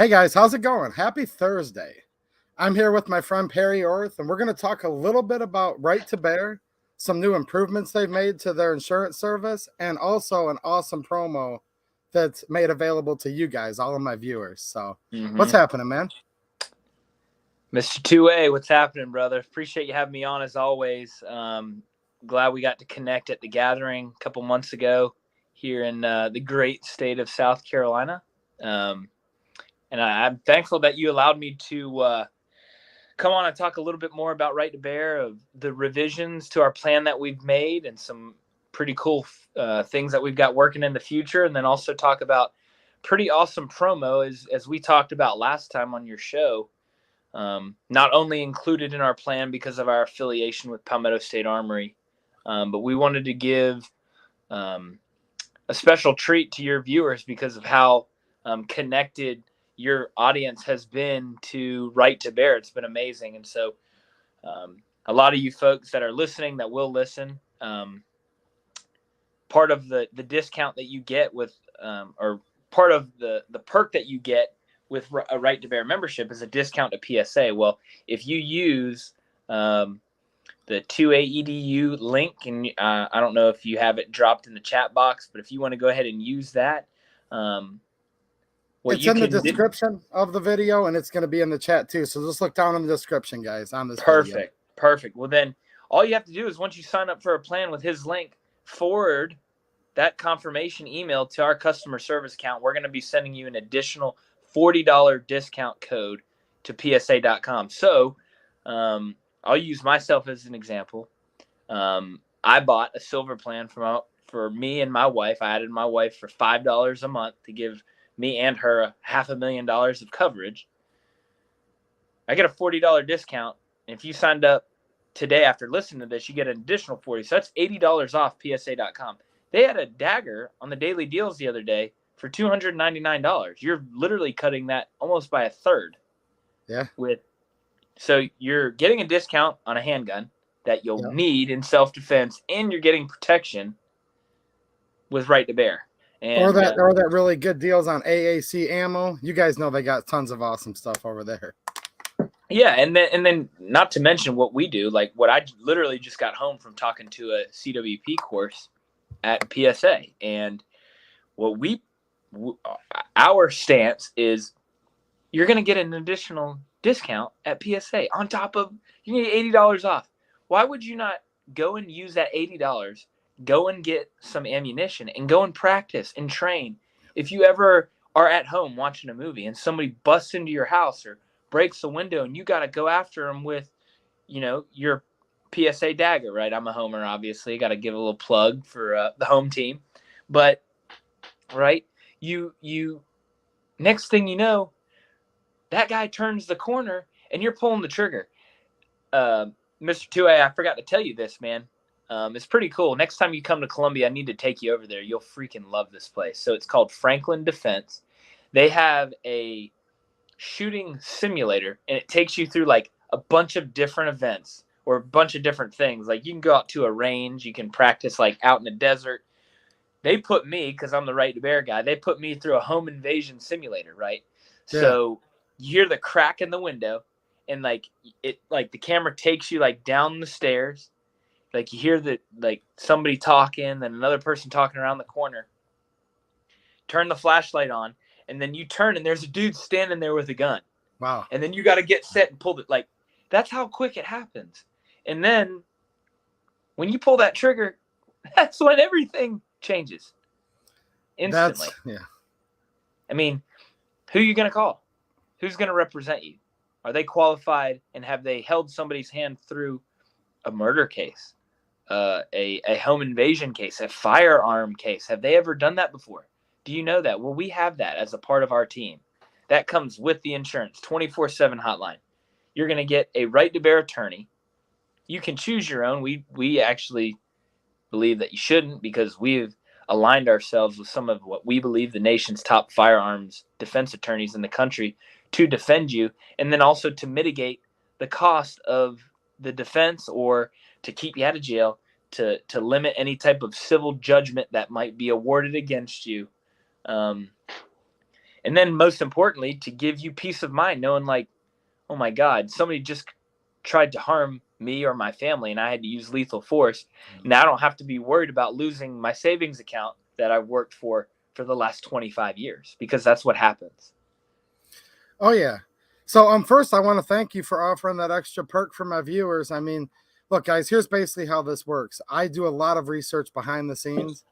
Hey guys, how's it going? Happy Thursday. I'm here with my friend Perry Orth, and we're going to talk a little bit about Right to Bear, some new improvements they've made to their insurance service, and also an awesome promo that's made available to you guys, all of my viewers. So, what's happening, man? Mr. 2A, what's happening, brother? Appreciate you having me on as always. Glad we got to connect at the gathering a couple months ago here in the great state of South Carolina. And I'm thankful that you allowed me to come on and talk a little bit more about Right to Bear, of the revisions to our plan that we've made and some pretty cool things that we've got working in the future. And then also talk about pretty awesome promo as we talked about last time on your show. Not only included in our plan because of our affiliation with Palmetto State Armory, but we wanted to give a special treat to your viewers because of how connected your audience has been to Right to Bear. It's been amazing. And so a lot of you folks that are listening, that will listen, part of the discount that you get with, or part of the perk that you get with a Right to Bear membership is a discount to PSA. Well, if you use the 2AEDU link, and I don't know if you have it dropped in the chat box, but if you want to go ahead and use that, It's in the description of the video, and it's going to be in the chat too. So just look down in the description, guys, on this video. Perfect. Well, then all you have to do is once you sign up for a plan with his link, forward that confirmation email to our customer service account. We're going to be sending you an additional $40 discount code to PSA.com. So I'll use myself as an example. I bought a silver plan for me and my wife. I added my wife for $5 a month to give me and her $500,000 of coverage. I get a $40 discount. And if you signed up today after listening to this, you get an additional $40. So that's $80 off PSA.com. They had a dagger on the daily deals the other day for $299. You're literally cutting that almost by a third. Yeah. So you're getting a discount on a handgun that you'll need in self-defense, and you're getting protection with Right to Bear. And, or that really good deals on AAC ammo. You guys know they got tons of awesome stuff over there. Yeah, and then not to mention what we do, like what I literally just got home from talking to a CWP course at PSA, and our stance is you're going to get an additional discount at PSA on top of, you get $80 off. Why would you not go and use that $80, go and get some ammunition and go and practice and train? If you ever are at home watching a movie and somebody busts into your house or breaks the window and you got to go after them with, your PSA dagger, right? I'm a homer, obviously. Got to give a little plug for the home team. But, right, you next thing you know, that guy turns the corner and you're pulling the trigger. Mr. 2A, I forgot to tell you this, man. It's pretty cool. Next time you come to Columbia, I need to take you over there. You'll freaking love this place. So it's called Franklin Defense. They have a shooting simulator, and it takes you through like a bunch of different events or a bunch of different things. Like you can go out to a range, you can practice like out in the desert. They put me, because I'm the Right to Bear guy, they put me through a home invasion simulator, right? Yeah. So you hear the crack in the window, and like the camera takes you like down the stairs. Like you hear somebody talking, then another person talking around the corner. Turn the flashlight on, and then you turn, and there's a dude standing there with a gun. Wow. And then you got to get set and pull it. Like, that's how quick it happens. And then when you pull that trigger, that's when everything changes instantly. I mean, who are you going to call? Who's going to represent you? Are they qualified, and have they held somebody's hand through a murder case, a home invasion case, a firearm case? Have they ever done that before? Do you know that? Well, we have that as a part of our team. That comes with the insurance, 24/7 hotline. You're going to get a Right to Bear attorney. You can choose your own. We actually believe that you shouldn't, because we've aligned ourselves with some of what we believe the nation's top firearms defense attorneys in the country to defend you, and then also to mitigate the cost of the defense, or to keep you out of jail, to limit any type of civil judgment that might be awarded against you. And then most importantly, to give you peace of mind, knowing like, oh my God, somebody just tried to harm me or my family and I had to use lethal force. Now I don't have to be worried about losing my savings account that I've worked for the last 25 years, because that's what happens. Oh yeah. So first I want to thank you for offering that extra perk for my viewers. I mean, look guys, here's basically how this works. I do a lot of research behind the scenes.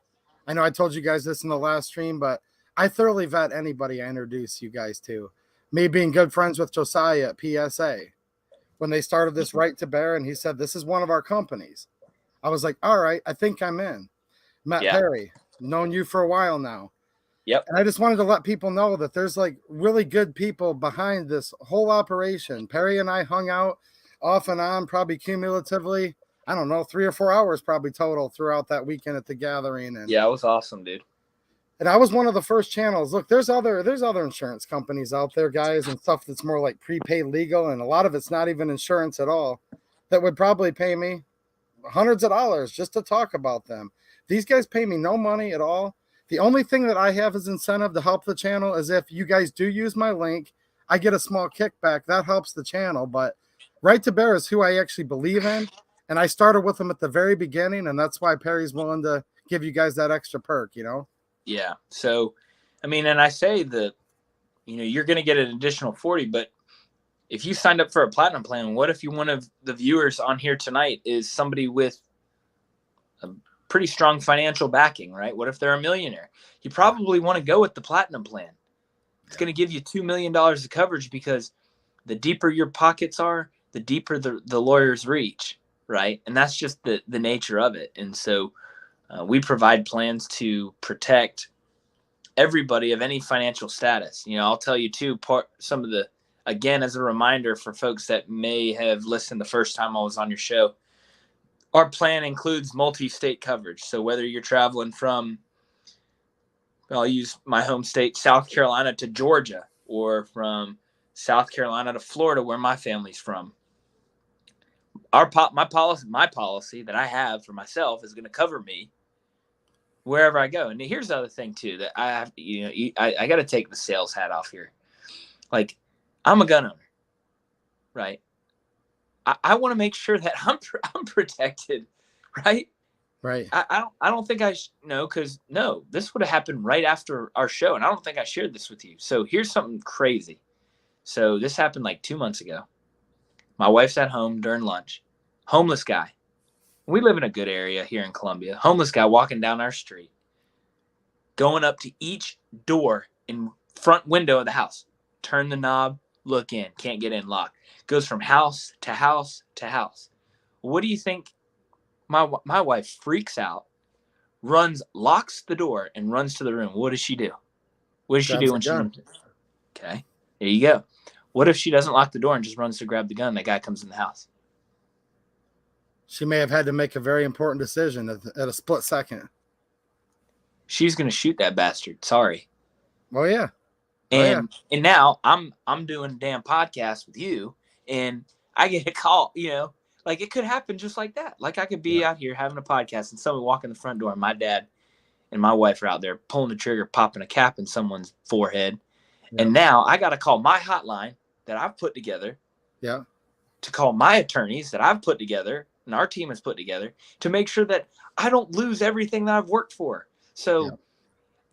I know I told you guys this in the last stream, but I thoroughly vet anybody I introduce you guys to. Me being good friends with Josiah at PSA. When they started this Right to Bear and he said, this is one of our companies, I was like, all right, I think I'm in. Matt Perry, known you for a while now. Yep. And I just wanted to let people know that there's like really good people behind this whole operation. Perry and I hung out off and on, probably cumulatively, I don't know, 3 or 4 hours probably total throughout that weekend at the gathering. And yeah, it was awesome, dude. And I was one of the first channels. Look, there's other insurance companies out there, guys, and stuff that's more like prepaid legal, and a lot of it's not even insurance at all, that would probably pay me hundreds of dollars just to talk about them. These guys pay me no money at all. The only thing that I have as incentive to help the channel is if you guys do use my link, I get a small kickback. That helps the channel. But Right to Bear is who I actually believe in, and I started with them at the very beginning, and that's why Perry's willing to give you guys that extra perk, you know? Yeah. So, I mean, and I say that, you know, you're going to get an additional 40, but if you signed up for a platinum plan, what if one of the viewers on here tonight is somebody with a pretty strong financial backing, right? What if they're a millionaire? You probably want to go with the platinum plan. It's going to give you $2 million of coverage, because the deeper your pockets are, the deeper the lawyers reach, right? And that's just the nature of it. And so we provide plans to protect everybody of any financial status. You know, I'll tell you too, some of the, again, as a reminder for folks that may have listened the first time I was on your show, our plan includes multi-state coverage. So whether you're traveling from, I'll use my home state, South Carolina to Georgia, or from South Carolina to Florida, where my family's from, my policy that I have for myself is going to cover me wherever I go. And here's the other thing too, that I have, you know, I got to take the sales hat off here. Like, I'm a gun owner, right? I want to make sure that I'm protected, right? Right. I don't think I know, because no, this would have happened right after our show, and I don't think I shared this with you. So here's something crazy. So this happened like 2 months ago. My wife's at home during lunch. Homeless guy. We live in a good area here in Columbia. Homeless guy walking down our street, going up to each door in front window of the house. Turn the knob, look in, can't get in, lock. Goes from house to house to house. What do you think? My wife freaks out, runs, locks the door, and runs to the room. What does she do? What does she do when she runs? Okay, there you go. What if she doesn't lock the door and just runs to grab the gun? The guy comes in the house. She may have had to make a very important decision at a split second. She's going to shoot that bastard. Sorry. Oh yeah. And now I'm doing a damn podcast with you, and I get a call, you know, like it could happen just like that. Like I could be out here having a podcast and someone walk in the front door, and my dad and my wife are out there pulling the trigger, popping a cap in someone's forehead. Yeah. And now I got to call my hotline that I've put together. Yeah. To call my attorneys that I've put together and our team has put together to make sure that I don't lose everything that I've worked for. So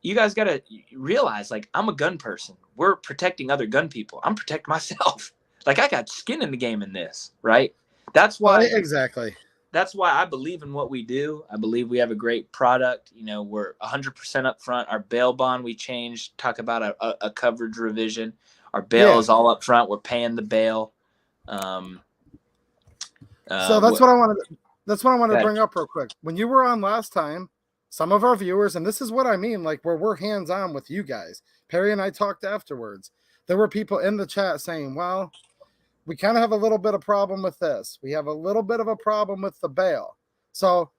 you guys got to realize, like, I'm a gun person. We're protecting other gun people. I'm protecting myself. Like, I got skin in the game in this, right? That's why. Exactly. That's why I believe in what we do. I believe we have a great product. You know, we're 100% up front. Our bail bond we changed. Talk about a coverage revision. Our bail is all up front. We're paying the bail. So that's what I wanted. That's what I wanted to bring up real quick. When you were on last time, some of our viewers, and this is what I mean, like where we're hands-on with you guys. Perry and I talked afterwards. There were people in the chat saying, well, we kind of have a little bit of problem with this. We have a little bit of a problem with the bail. So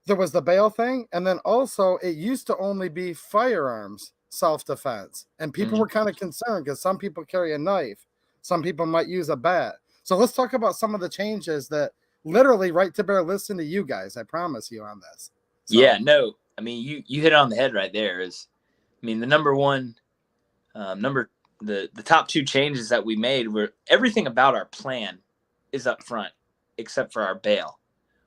there was the bail thing. And then also it used to only be firearms self-defense. And people were kind of concerned because some people carry a knife. Some people might use a bat. So let's talk about some of the changes that literally Right to Bear listen to you guys. I promise you on this. So. Yeah, no. I mean, you hit it on the head right there. I mean, the number one The top two changes that we made were everything about our plan is up front except for our bail.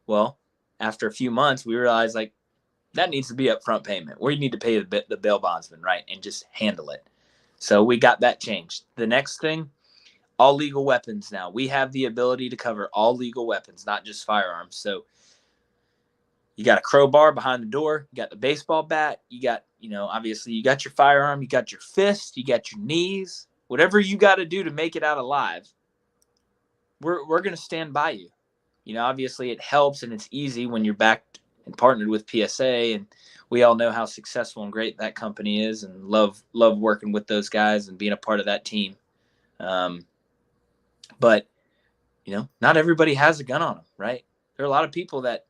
Well, after a few months, we realized like that needs to be upfront payment. We need to pay the bail bondsman, right, and just handle it. So we got that changed. The next thing, all legal weapons now. We have the ability to cover all legal weapons, not just firearms. So you got a crowbar behind the door, you got the baseball bat, you got, obviously you got your firearm, you got your fist, you got your knees, whatever you got to do to make it out alive. We're going to stand by you. Obviously it helps and it's easy when you're backed and partnered with PSA, and we all know how successful and great that company is, and love working with those guys and being a part of that team. But not everybody has a gun on them, right? There are a lot of people that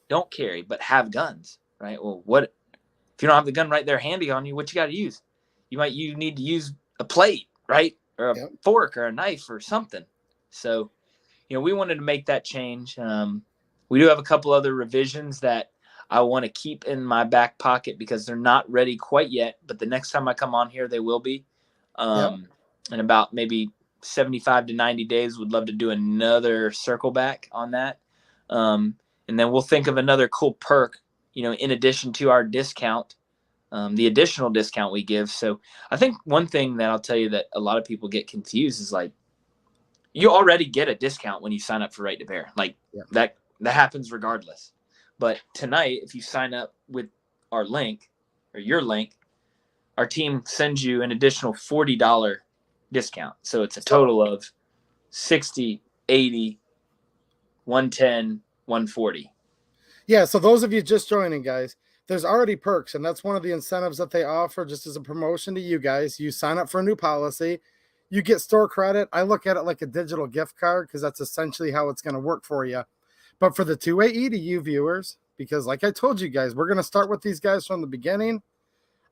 don't carry but have guns, right? Well, what if you don't have the gun right there handy on you? What you got to use? You need to use a plate, right, or a fork or a knife or something. So we wanted to make that change. We do have a couple other revisions that I want to keep in my back pocket because they're not ready quite yet, but the next time I come on here, they will be. In about maybe 75 to 90 days, would love to do another circle back on that. And then we'll think of another cool perk, in addition to our discount, the additional discount we give. So I think one thing that I'll tell you that a lot of people get confused is like, you already get a discount when you sign up for Right to Bear. Like that happens regardless. But tonight, if you sign up with our link or your link, our team sends you an additional $40 discount. So it's a total of 60, 80, 110, 140. Yeah, so those of you just joining, guys, there's already perks, and that's one of the incentives that they offer just as a promotion to you guys. You sign up for a new policy, you get store credit. I look at it like a digital gift card because that's essentially how it's going to work for you. But for the two-way EDU viewers, because like I told you guys, we're going to start with these guys from the beginning.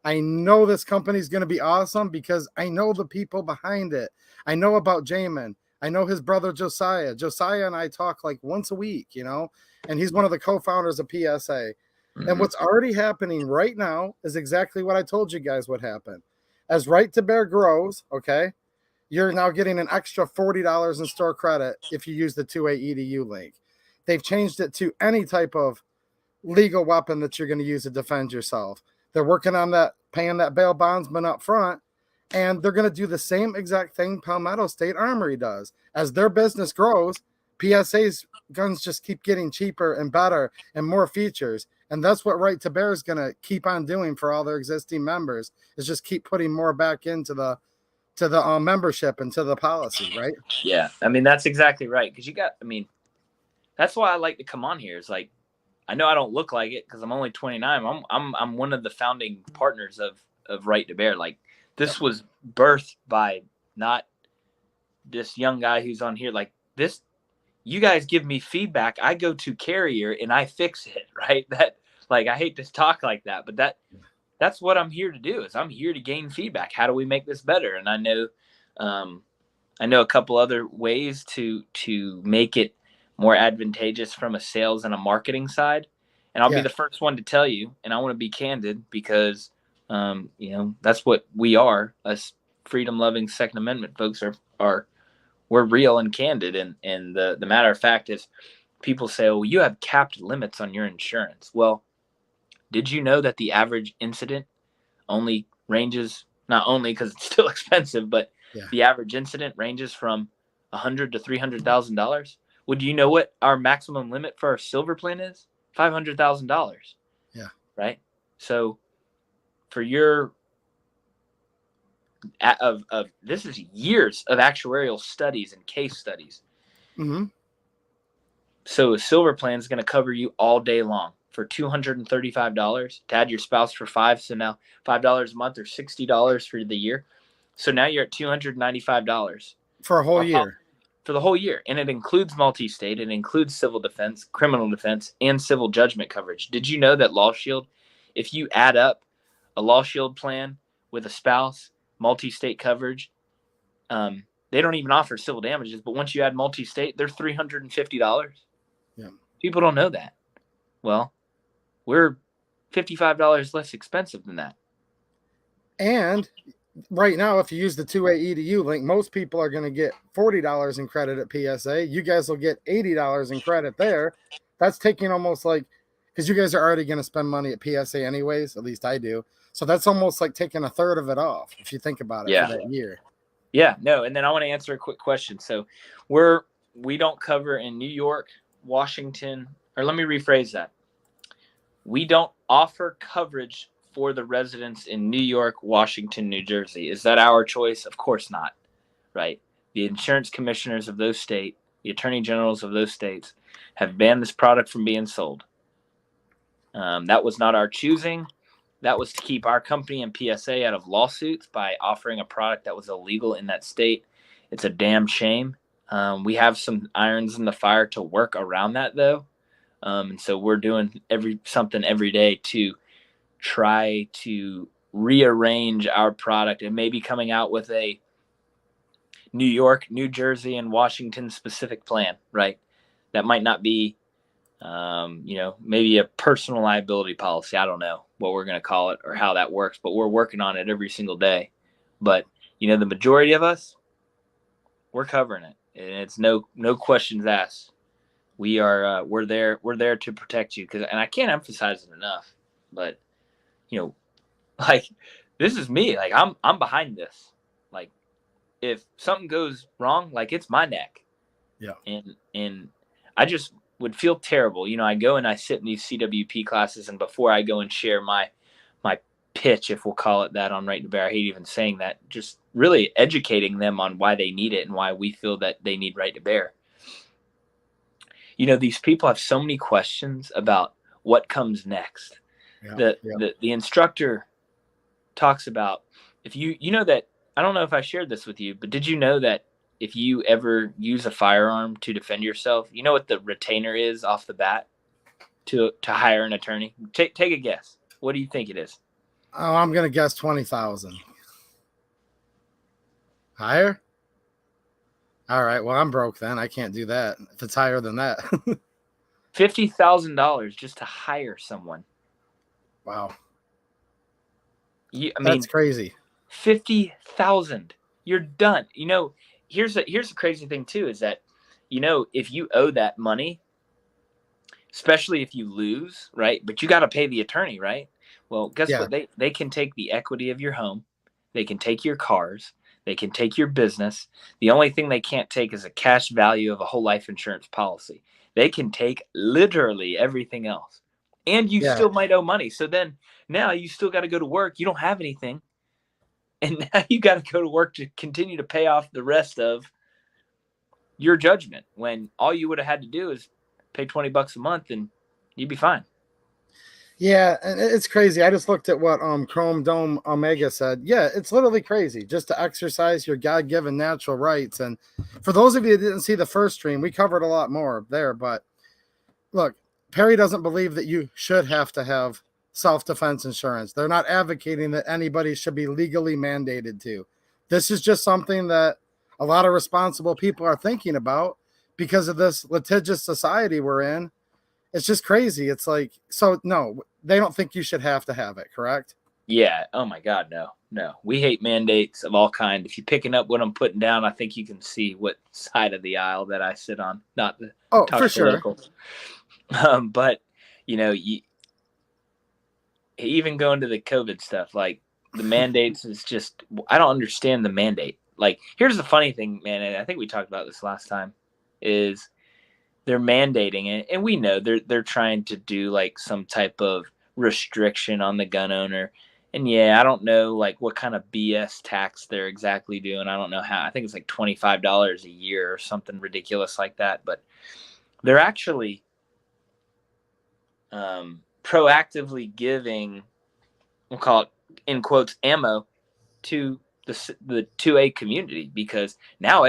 I know this company is going to be awesome because I know the people behind it. I know about Jamin. I know his brother Josiah. Josiah and I talk like once a week, and he's one of the co-founders of PSA. Mm-hmm. And what's already happening right now is exactly what I told you guys would happen. As Right to Bear grows, okay, you're now getting an extra $40 in store credit if you use the two-way EDU link. They've changed it to any type of legal weapon that you're going to use to defend yourself. They're working on that, paying that bail bondsman up front, and they're going to do the same exact thing Palmetto State Armory does. As their business grows, PSA's guns just keep getting cheaper and better and more features. And that's what Right to Bear is going to keep on doing for all their existing members, is just keep putting more back into the membership and to the policy, right? Yeah, I mean, that's exactly right. Because that's why I like to come on here. It's like, I know I don't look like it because I'm only 29. I'm one of the founding partners of Right to Bear. Like, this was birthed by not this young guy who's on here. Like this, you guys give me feedback. I go to Carrier and I fix it, right? That, like, I hate to talk like that, but that's what I'm here to do. Is I'm here to gain feedback. How do we make this better? And I know a couple other ways to make it more advantageous from a sales and a marketing side. And I'll be the first one to tell you, and I want to be candid because, that's what we are. Us freedom-loving Second Amendment folks we're real and candid. And the matter of fact is, people say, "Oh, you have capped limits on your insurance." Well, did you know that the average incident only ranges, not only because it's still expensive, but the average incident ranges from $100,000 to $300,000? Would you know what our maximum limit for our silver plan is? $500,000. Yeah. Right. So for your this is years of actuarial studies and case studies. Mm-hmm. So a silver plan is going to cover you all day long for $235 to add your spouse for $5. So now $5 a month or $60 for the year. So now you're at $295 for a whole year. For the whole year. And it includes multi-state. It includes civil defense, criminal defense, and civil judgment coverage. Did you know that Law Shield, if you add up a Law Shield plan with a spouse, multi-state coverage, they don't even offer civil damages, but once you add multi-state, they're $350. Yeah. People don't know that. Well, we're $55 less expensive than that. And right now, if you use the two-way EDU link, most people are going to get $40 in credit at PSA. You guys will get $80 in credit there. That's taking almost like, because you guys are already going to spend money at PSA anyways, at least I do. So that's almost like taking a third of it off if you think about it for that year. Yeah, no. And then I want to answer a quick question. So we don't cover in New York, Washington, or let me rephrase that. We don't offer coverage for the residents in New York, Washington, New Jersey. Is that our choice? Of course not, right? The insurance commissioners of those states, the attorney generals of those states have banned this product from being sold. That was not our choosing. That was to keep our company and PSA out of lawsuits by offering a product that was illegal in that state. It's a damn shame. We have some irons in the fire to work around that, though. And so we're doing something every day to try to rearrange our product and maybe coming out with a New York, New Jersey, and Washington specific plan, right? That might not be, maybe a personal liability policy. I don't know what we're going to call it or how that works, but we're working on it every single day. But, the majority of us, we're covering it. And it's no questions asked. We're there to protect you. And I can't emphasize it enough, but like, this is me. Like, I'm behind this. Like, if something goes wrong, like, it's my neck. Yeah. And I just would feel terrible. I go and I sit in these CWP classes, and before I go and share my pitch, if we'll call it that, on Right to Bear, I hate even saying that, just really educating them on why they need it and why we feel that they need Right to Bear. These people have so many questions about what comes next. Yeah. The instructor talks about, if you know that, I don't know if I shared this with you, but did you know that if you ever use a firearm to defend yourself, you know what the retainer is off the bat to hire an attorney? Take a guess. What do you think it is? Oh, I'm going to guess 20,000. Higher? All right. Well, I'm broke then. I can't do that if it's higher than that. $50,000 just to hire someone. Wow. That's crazy. 50,000. You're done. Here's a crazy thing too, is that, if you owe that money, especially if you lose, right? But you got to pay the attorney, right? Well, guess what? They can take the equity of your home. They can take your cars. They can take your business. The only thing they can't take is a cash value of a whole life insurance policy. They can take literally everything else. And you still might owe money. So then now you still got to go to work. You don't have anything. And now you got to go to work to continue to pay off the rest of your judgment, when all you would have had to do is pay $20 a month and you'd be fine. Yeah, and it's crazy. I just looked at what Chrome Dome Omega said. Yeah, it's literally crazy just to exercise your God-given natural rights. And for those of you that didn't see the first stream, we covered a lot more there. But look, Perry doesn't believe that you should have to have self-defense insurance. They're not advocating that anybody should be legally mandated to. This is just something that a lot of responsible people are thinking about because of this litigious society we're in. It's just crazy. It's like, so no, they don't think you should have to have it, correct? Yeah. Oh my God, no. We hate mandates of all kinds. If you're picking up what I'm putting down, I think you can see what side of the aisle that I sit on. Not the for sure. But even going to the COVID stuff, like the mandates is just, I don't understand the mandate. Like, here's the funny thing, man, and I think we talked about this last time, is they're mandating it, and we know they're trying to do like some type of restriction on the gun owner. And I don't know like what kind of BS tax they're exactly doing. I don't know how. I think it's like $25 a year or something ridiculous like that. But they're actually proactively giving, we'll call it in quotes, ammo to the 2A community, because now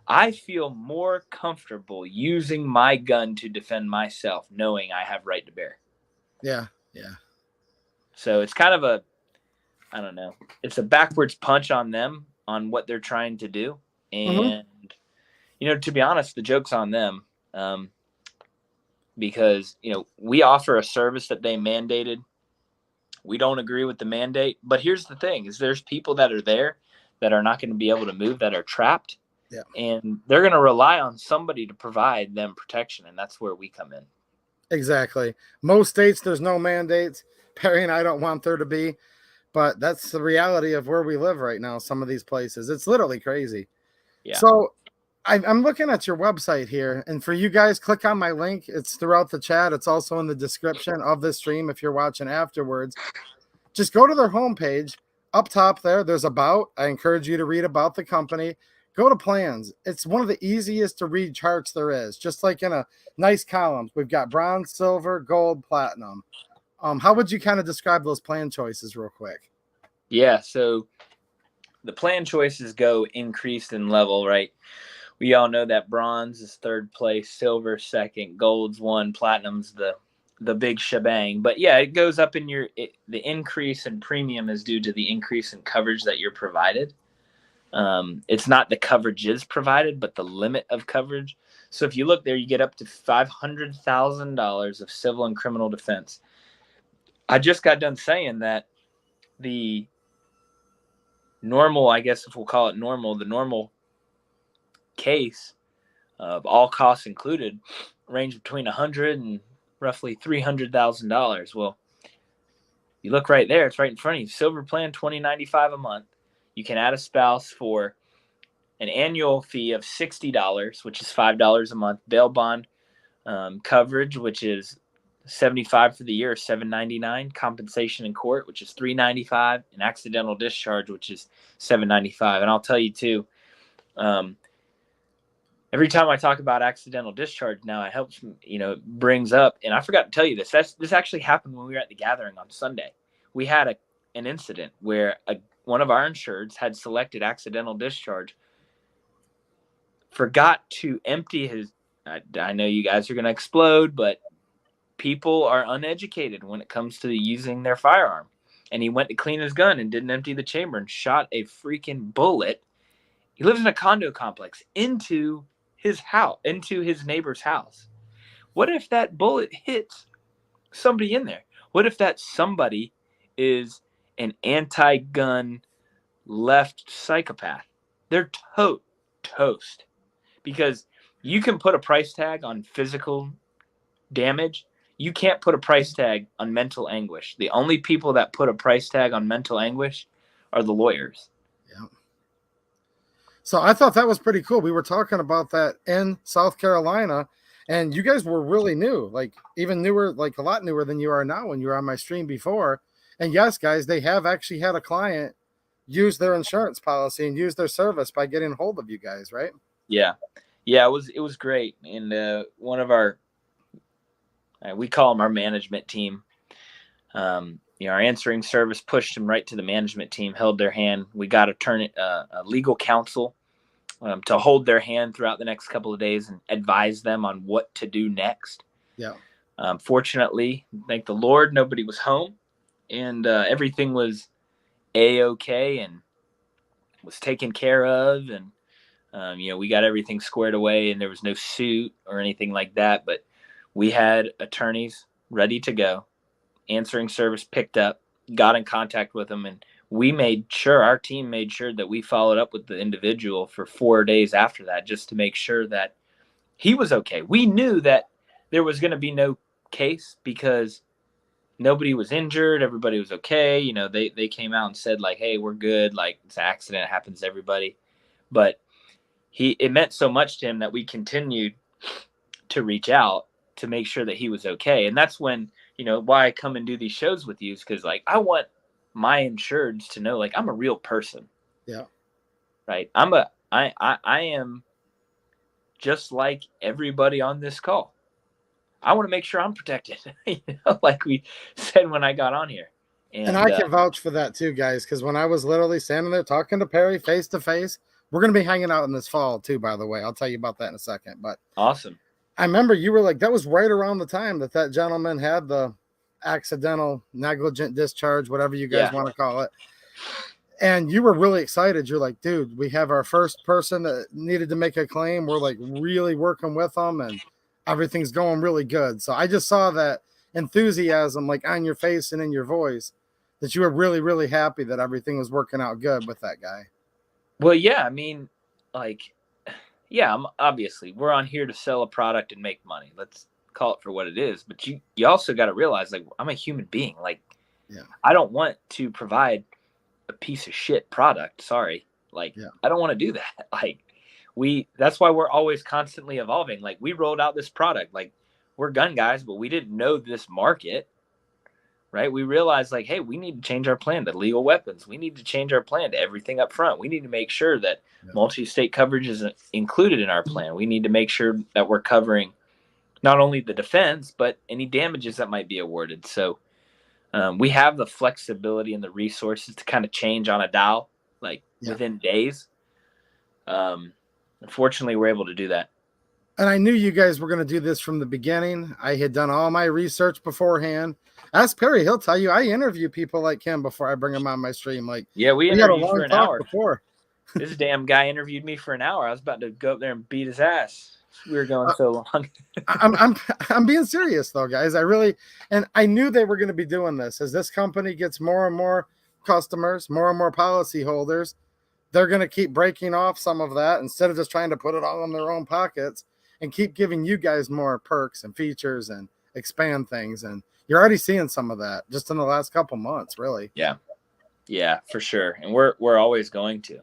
I feel more comfortable using my gun to defend myself, knowing I have Right to Bear. Yeah. So it's kind of I don't know, it's a backwards punch on them on what they're trying to do. And, to be honest, the joke's on them, because, we offer a service that they mandated We don't agree with the mandate. But here's the thing: is there's people that are there that are not going to be able to move, that are trapped, and they're going to rely on somebody to provide them protection, and that's where we come in. Exactly. Most states, there's no mandates. Perry and I don't want there to be, but that's the reality of where we live right now. Some of these places, it's literally crazy. Yeah. So I'm looking at your website here, and for you guys, click on my link. It's throughout the chat. It's also in the description of this stream if you're watching afterwards. Just go to their homepage. Up top there, there's About. I encourage you to read about the company. Go to Plans. It's one of the easiest to read charts there is, just like in a nice column. We've got bronze, silver, gold, platinum. How would you kind of describe those plan choices real quick? Yeah, so the plan choices go increased in level, right? We all know that bronze is third place, silver second, gold's one, platinum's the big shebang. But yeah, it goes up in the increase in premium is due to the increase in coverage that you're provided. It's not the coverage is provided, but the limit of coverage. So if you look there, you get up to $500,000 of civil and criminal defense. I just got done saying that the normal, I guess if we'll call it normal, the normal case of all costs included range between $100,000 and roughly $300,000. Well, you look right there, it's right in front of you. Silver plan, $20.95 a month. You can add a spouse for an annual fee of $60, which is $5 a month. Bail bond coverage, which is $75 for the year, $7.99. Compensation in court, which is $3.95, and accidental discharge, which is $7.95. And I'll tell you too, every time I talk about accidental discharge now, it helps, brings up, and I forgot to tell you this. This actually happened when we were at the gathering on Sunday. We had an incident where one of our insureds had selected accidental discharge, forgot to empty his. I know you guys are going to explode, but people are uneducated when it comes to using their firearm. And he went to clean his gun and didn't empty the chamber and shot a freaking bullet. He lives in a condo complex into his house, into his neighbor's house. What if that bullet hits somebody in there? What if that somebody is an anti-gun left psychopath? They're toast. Because you can put a price tag on physical damage. You can't put a price tag on mental anguish. The only people that put a price tag on mental anguish are the lawyers. Yeah. So I thought that was pretty cool. We were talking about that in South Carolina, and you guys were really new, like even newer, like a lot newer than you are now when you were on my stream before. And yes, guys, they have actually had a client use their insurance policy and use their service by getting a hold of you guys, right? Yeah, it was great. And one of our, we call them our management team. Our answering service pushed them right to the management team, held their hand. We got a legal counsel to hold their hand throughout the next couple of days and advise them on what to do next. Yeah. Fortunately, thank the Lord, nobody was home, and everything was A-okay and was taken care of. And we got everything squared away, and there was no suit or anything like that. But we had attorneys ready to go. Answering service picked up, got in contact with them, and our team made sure that we followed up with the individual for 4 days after that, just to make sure that he was okay. We knew that there was going to be no case because nobody was injured. Everybody was okay. They came out and said, like, hey, we're good. Like, it's an accident. It happens to everybody. But it meant so much to him that we continued to reach out to make sure that he was okay. And that's when, why I come and do these shows with you is because, like, I want my insureds to know, like, I'm a real person. Yeah. Right. I am just like everybody on this call. I want to make sure I'm protected, like we said when I got on here. And I can vouch for that too, guys, because when I was literally standing there talking to Perry face to face, we're going to be hanging out in this fall too, by the way. I'll tell you about that in a second. But awesome. I remember you were like, that was right around the time that gentleman had the accidental negligent discharge, whatever you guys want to call it. And you were really excited. You're like, dude, we have our first person that needed to make a claim. We're like really working with them and everything's going really good. So I just saw that enthusiasm like on your face and in your voice. that you were really, really happy that everything was working out good with that guy. Well, yeah, I mean, like, yeah, obviously we're on here to sell a product and make money. Let's call it for what it is. But you also got to realize, like, I'm a human being. Like, Yeah. I don't want to provide a piece of shit product. Sorry. Like, Yeah. I don't want to do that. Like, that's why we're always constantly evolving. Like, we rolled out this product. Like, we're gun guys, but we didn't know this market. Right? We realized, like, hey, we need to change our plan to legal weapons. We need to change our plan to everything up front. We need to make sure that multi-state coverage is included in our plan. We need to make sure that we're covering not only the defense, but any damages that might be awarded. So we have the flexibility and the resources to kind of change on a dial, like within days. Unfortunately, we're able to do that. And I knew you guys were going to do this from the beginning. I had done all my research beforehand. Ask Perry; he'll tell you. I interview people like him before I bring him on my stream. Like, yeah, we had a interviewed long for an talk hour. Before. This damn guy interviewed me for an hour. I was about to go up there and beat his ass. We were going so long. I'm being serious though, guys. And I knew they were going to be doing this as this company gets more and more customers, more and more policy holders. They're going to keep breaking off some of that instead of just trying to put it all in their own pockets and keep giving you guys more perks and features and expand things. And you're already seeing some of that just in the last couple months, really. Yeah, for sure. And we're always going to.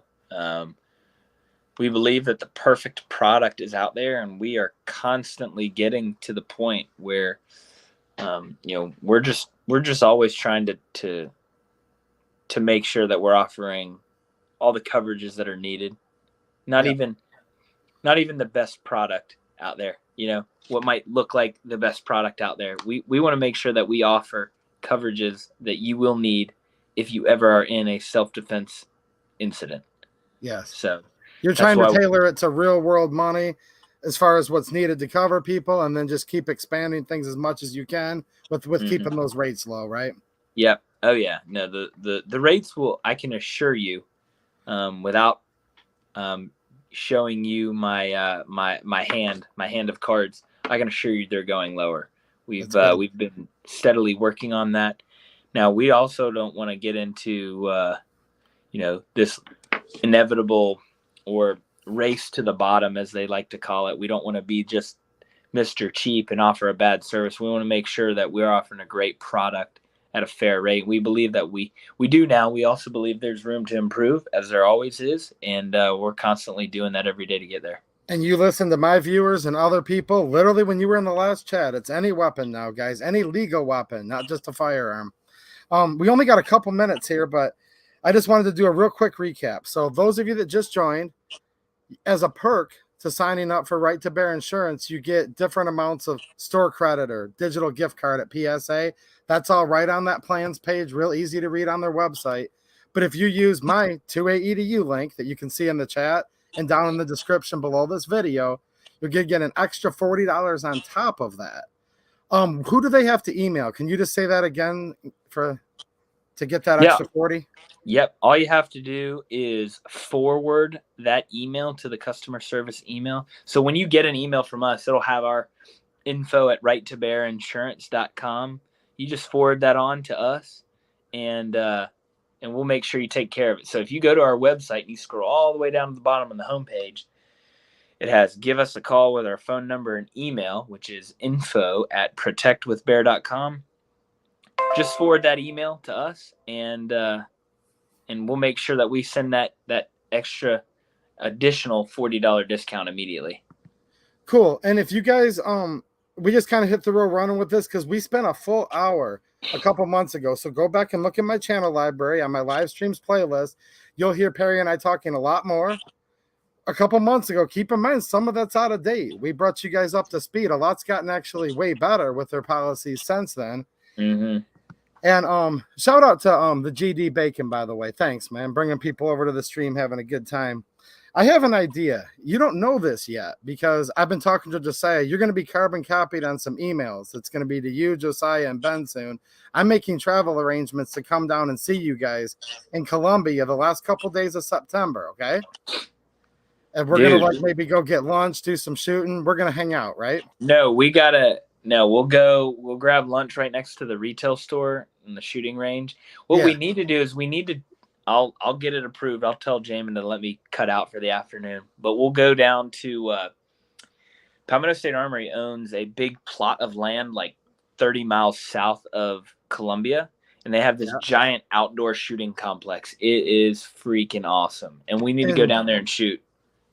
We believe that the perfect product is out there, and we are constantly getting to the point where, we're just always trying to make sure that we're offering all the coverages that are needed. Not even the best product out there. What might look like the best product out there. We want to make sure that we offer coverages that you will need if you ever are in a self-defense incident. Yes. So you're trying to tailor it to real world money as far as what's needed to cover people, and then just keep expanding things as much as you can with keeping those rates low, right? Yep. Oh yeah. No, the rates will, I can assure you, without showing you my my hand of cards, I can assure you they're going lower. We've been steadily working on that. Now we also don't want to get into this inevitable or race to the bottom, as they like to call it. We don't want to be just Mr. Cheap and offer a bad service. We want to make sure that we're offering a great product at a fair rate. We believe that we do now. We also believe there's room to improve, as there always is, and we're constantly doing that every day to get there. And you listen to my viewers and other people, literally when you were in the last chat, it's any weapon now, guys, any legal weapon, not just a firearm. We only got a couple minutes here, but I just wanted to do a real quick recap. So those of you that just joined, as a perk to signing up for Right to Bear Insurance, you get different amounts of store credit or digital gift card at PSA. That's all right on that plans page, real easy to read on their website. But if you use my 2AEDU link that you can see in the chat and down in the description below this video, you'll get an extra $40 on top of that. Who do they have to email? Can you just say that again to get that extra 40? Yep. All you have to do is forward that email to the customer service email. So when you get an email from us, it'll have our info at righttobearinsurance.com. You just forward that on to us, and we'll make sure you take care of it. So if you go to our website and you scroll all the way down to the bottom on the homepage, it has give us a call with our phone number and email, which is info@protectwithbear.com. Just forward that email to us, and we'll make sure that we send that extra additional $40 discount immediately. Cool. And if you guys, we just kind of hit the road running with this because we spent a full hour a couple months ago. So go back and look at my channel library on my live streams playlist. You'll hear Perry and I talking a lot more. A couple months ago, keep in mind, some of that's out of date. We brought you guys up to speed. A lot's gotten actually way better with their policies since then. Mm-hmm. And shout out to the GD Bacon, by the way. Thanks, man. Bringing people over to the stream, having a good time. I have an idea. You don't know this yet because I've been talking to Josiah. You're going to be carbon copied on some emails. It's going to be to you, Josiah, and Ben soon. I'm making travel arrangements to come down and see you guys in Colombia the last couple days of September, okay? And we're going to maybe go get lunch, do some shooting. We're going to hang out, right? No, we'll grab lunch right next to the retail store in the shooting range. What we need to do is I'll get it approved. I'll tell Jamin to let me cut out for the afternoon. But we'll go down to Palmetto State Armory owns a big plot of land like 30 miles south of Columbia, and they have this giant outdoor shooting complex. It is freaking awesome, and we need to go down there and shoot.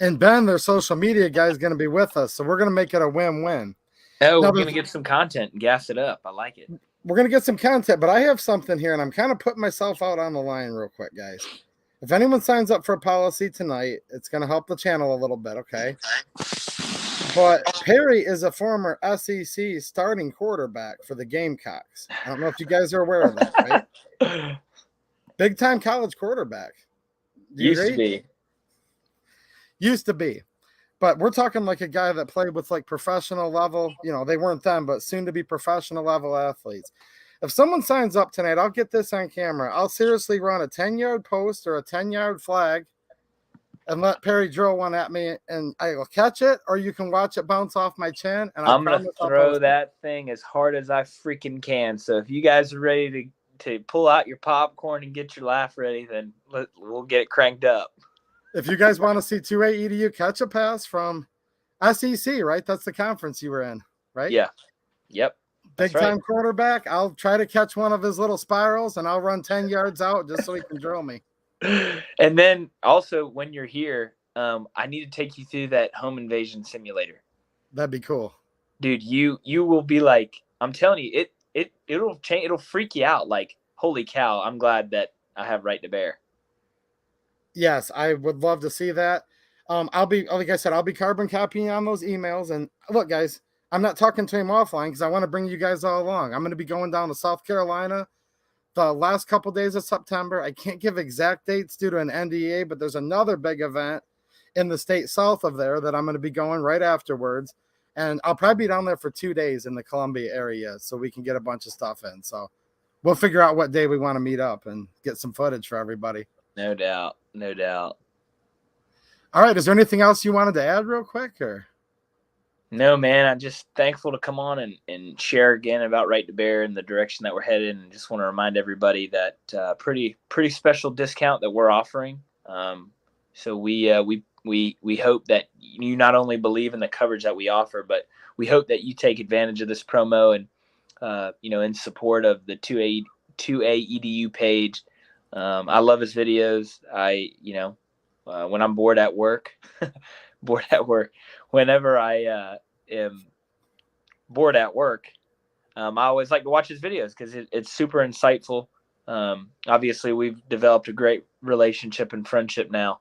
And Ben, their social media guy, is going to be with us, so we're going to make it a win-win. Oh, we're going to get some content and gas it up. I like it. We're going to get some content, but I have something here, and I'm kind of putting myself out on the line real quick, guys. If anyone signs up for a policy tonight, it's going to help the channel a little bit, okay? But Perry is a former SEC starting quarterback for the Gamecocks. I don't know if you guys are aware of that, right? Big-time college quarterback. Used to be. Used to be. But we're talking like a guy that played with like professional level, they weren't them, but soon to be professional level athletes. If someone signs up tonight, I'll get this on camera. I'll seriously run a 10-yard post or a 10-yard flag and let Perry drill one at me, and I will catch it, or you can watch it bounce off my chin. And I'm going to throw that thing as hard as I freaking can. So if you guys are ready to pull out your popcorn and get your laugh ready, then we'll get it cranked up. If you guys want to see 2A Edu catch a pass from SEC, right? That's the conference you were in, right? Yeah. Yep. Big time quarterback. I'll try to catch one of his little spirals, and I'll run 10 yards out just so he can drill me. And then also when you're here, I need to take you through that home invasion simulator. That'd be cool. Dude, you will be like, I'm telling you, it'll change, it'll freak you out. Like, holy cow, I'm glad that I have Right to Bear. Yes, I would love to see that. I'll be, like I said, I'll be carbon copying on those emails. And look, guys, I'm not talking to him offline because I want to bring you guys all along. I'm going to be going down to South Carolina the last couple days of September. I can't give exact dates due to an NDA, but there's another big event in the state south of there that I'm going to be going right afterwards. And I'll probably be down there for 2 days in the Columbia area so we can get a bunch of stuff in. So we'll figure out what day we want to meet up and get some footage for everybody. No doubt. No doubt. All right. Is there anything else you wanted to add real quick, or? No, man. I'm just thankful to come on and share again about Right to Bear and the direction that we're headed. And just want to remind everybody that pretty special discount that we're offering. So we hope that you not only believe in the coverage that we offer, but we hope that you take advantage of this promo and in support of the 2A EDU page. I love his videos. When I'm bored at work, whenever I am bored at work, I always like to watch his videos because it's super insightful. Obviously, we've developed a great relationship and friendship now,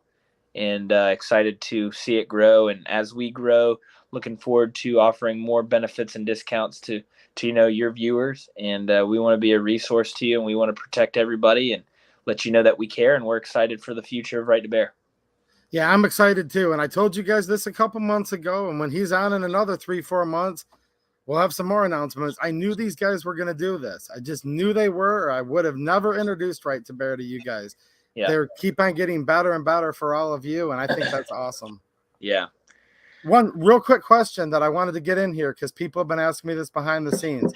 and excited to see it grow. And as we grow, looking forward to offering more benefits and discounts to your viewers. And we want to be a resource to you, and we want to protect everybody and let you know that we care, and we're excited for the future of Right to Bear. Yeah, I'm excited too. And I told you guys this a couple months ago. And when he's on in another 3-4 months, we'll have some more announcements. I knew these guys were going to do this. I just knew they were, or I would have never introduced Right to Bear to you guys. Yeah. They keep on getting better and better for all of you. And I think that's awesome. Yeah. One real quick question that I wanted to get in here because people have been asking me this behind the scenes.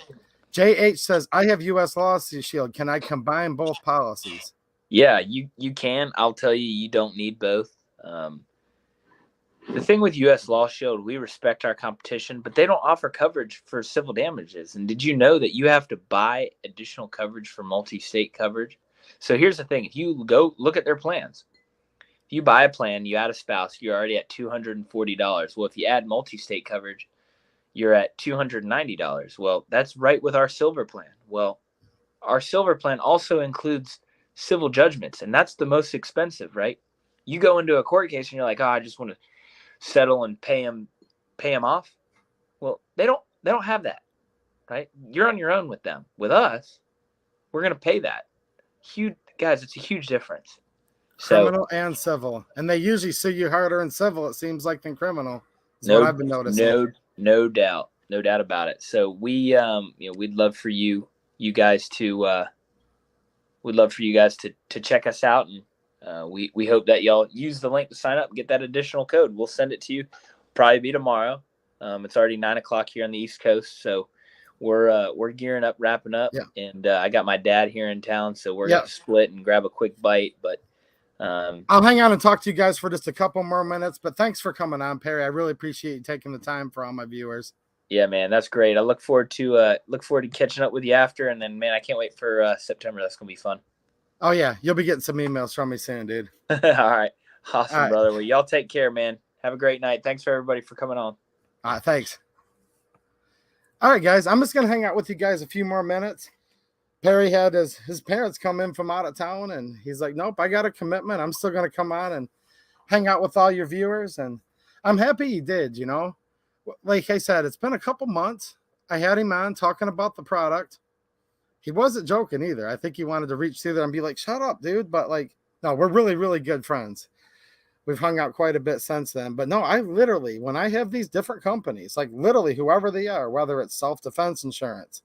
JH says, I have U.S. Law Shield. Can I combine both policies? Yeah, you can. I'll tell you, you don't need both. The thing with U.S. Law Shield, we respect our competition, but they don't offer coverage for civil damages. And did you know that you have to buy additional coverage for multi-state coverage? So here's the thing. If you go look at their plans, if you buy a plan, you add a spouse, you're already at $240. Well, if you add multi-state coverage, you're at $290. Well, that's right with our silver plan. Well, our silver plan also includes civil judgments, and that's the most expensive, right? You go into a court case and you're like, I just want to settle and pay them off. Well, they don't have that, right? You're on your own with them. With us, we're going to pay that. Huge, guys, it's a huge difference. Criminal and civil. And they usually sue you harder in civil, it seems like, than criminal. That's what I've been noticing. No doubt about it. So we'd love for you guys to check us out, and we hope that y'all use the link to sign up and get that additional code. We'll send it to you. Probably be tomorrow. It's already 9:00 here on the East Coast, so we're gearing up, wrapping up, Yeah. and I got my dad here in town, so we're Yeah. gonna split and grab a quick bite. But I'll hang on and talk to you guys for just a couple more minutes. But thanks for coming on, Perry. I really appreciate you taking the time for all my viewers. yeah, man, that's great. I look forward to catching up with you after, and then, man, I can't wait for September. That's gonna be fun. Oh yeah, you'll be getting some emails from me soon, dude. All right, awesome, All right. brother. Well, y'all take care, man. Have a great night. Thanks for everybody for coming on. All right, thanks. All right, guys, I'm just gonna hang out with you guys a few more minutes. Perry had his parents come in from out of town, and he's like, nope, I got a commitment. I'm still going to come on and hang out with all your viewers. And I'm happy he did, you know. Like I said, it's been a couple months. I had him on talking about the product. He wasn't joking either. I think he wanted to reach through there and be like, shut up, dude. But like, no, we're really, really good friends. We've hung out quite a bit since then. But no, I literally, when I have these different companies, like literally whoever they are, whether it's self-defense insurance,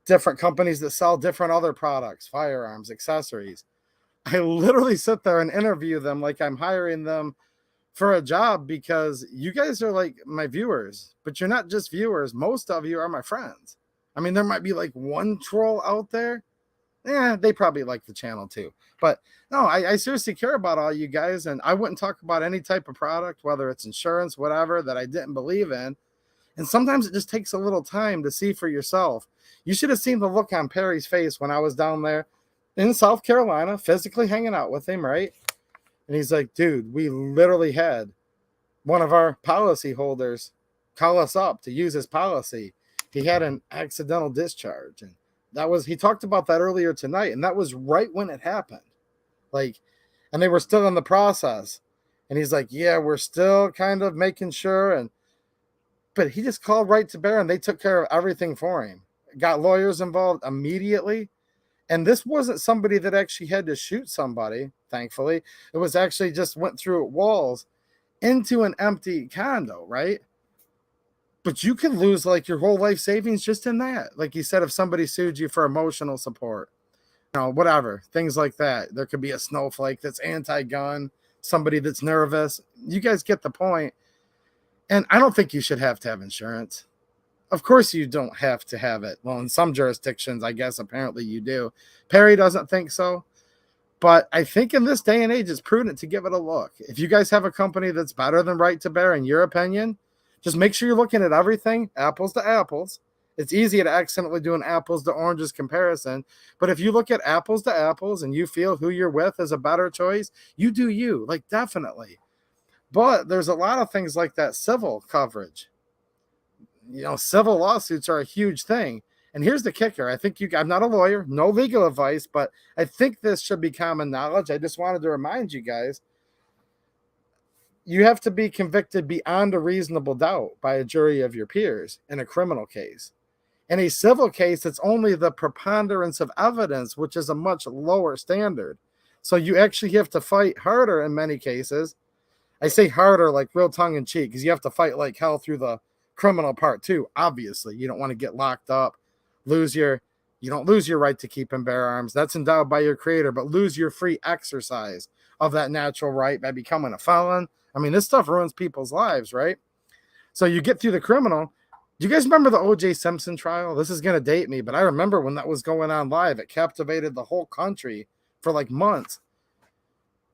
different companies that sell different other products, firearms, accessories, I literally sit there and interview them like I'm hiring them for a job, because you guys are like my viewers, but you're not just viewers. Most of you are my friends. I mean, there might be like one troll out there. Yeah, they probably like the channel too. But no, I seriously care about all you guys, and I wouldn't talk about any type of product, whether it's insurance, whatever, that I didn't believe in. And sometimes it just takes a little time to see for yourself. You should have seen the look on Perry's face when I was down there in South Carolina, physically hanging out with him, right? And he's like, dude, we literally had one of our policy holders call us up to use his policy. He had an accidental discharge. And he talked about that earlier tonight. And that was right when it happened. Like, and they were still in the process. And he's like, yeah, we're still kind of making sure. But he just called Right to Bear, and they took care of everything for him. Got lawyers involved immediately. And this wasn't somebody that actually had to shoot somebody, thankfully. It was actually just went through walls into an empty condo, right? But you can lose like your whole life savings just in that. Like you said, if somebody sued you for emotional support, you know, whatever, things like that. There could be a snowflake that's anti-gun, somebody that's nervous. You guys get the point. And I don't think you should have to have insurance. Of course you don't have to have it. Well, in some jurisdictions, I guess apparently you do. Perry doesn't think so. But I think in this day and age, it's prudent to give it a look. If you guys have a company that's better than Right to Bear, in your opinion, just make sure you're looking at everything, apples to apples. It's easy to accidentally do an apples to oranges comparison. But if you look at apples to apples and you feel who you're with is a better choice, you do you, like definitely. But there's a lot of things like that civil coverage. You know, civil lawsuits are a huge thing. And here's the kicker. I think I'm not a lawyer, no legal advice, but I think this should be common knowledge. I just wanted to remind you guys, you have to be convicted beyond a reasonable doubt by a jury of your peers in a criminal case. In a civil case, it's only the preponderance of evidence, which is a much lower standard. So you actually have to fight harder in many cases. I say harder like real tongue in cheek, because you have to fight like hell through the criminal part too. Obviously, you don't want to get locked up, you don't lose your right to keep and bear arms. That's endowed by your creator, but lose your free exercise of that natural right by becoming a felon. I mean, this stuff ruins people's lives, right? So you get through the criminal. Do you guys remember the O.J. Simpson trial? This is going to date me, but I remember when that was going on live. It captivated the whole country for like months.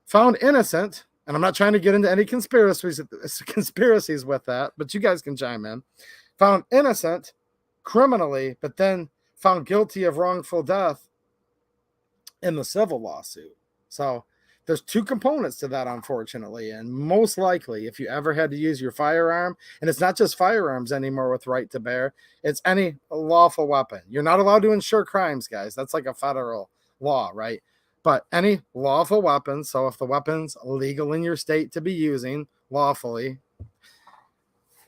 Found innocent. And I'm not trying to get into any conspiracies with that, but you guys can chime in. Found innocent criminally, but then found guilty of wrongful death in the civil lawsuit. So there's two components to that, unfortunately. And most likely, if you ever had to use your firearm, and it's not just firearms anymore with Right to Bear, it's any lawful weapon. You're not allowed to insure crimes, guys. That's like a federal law, right? But any lawful weapons, so if the weapon's legal in your state to be using lawfully,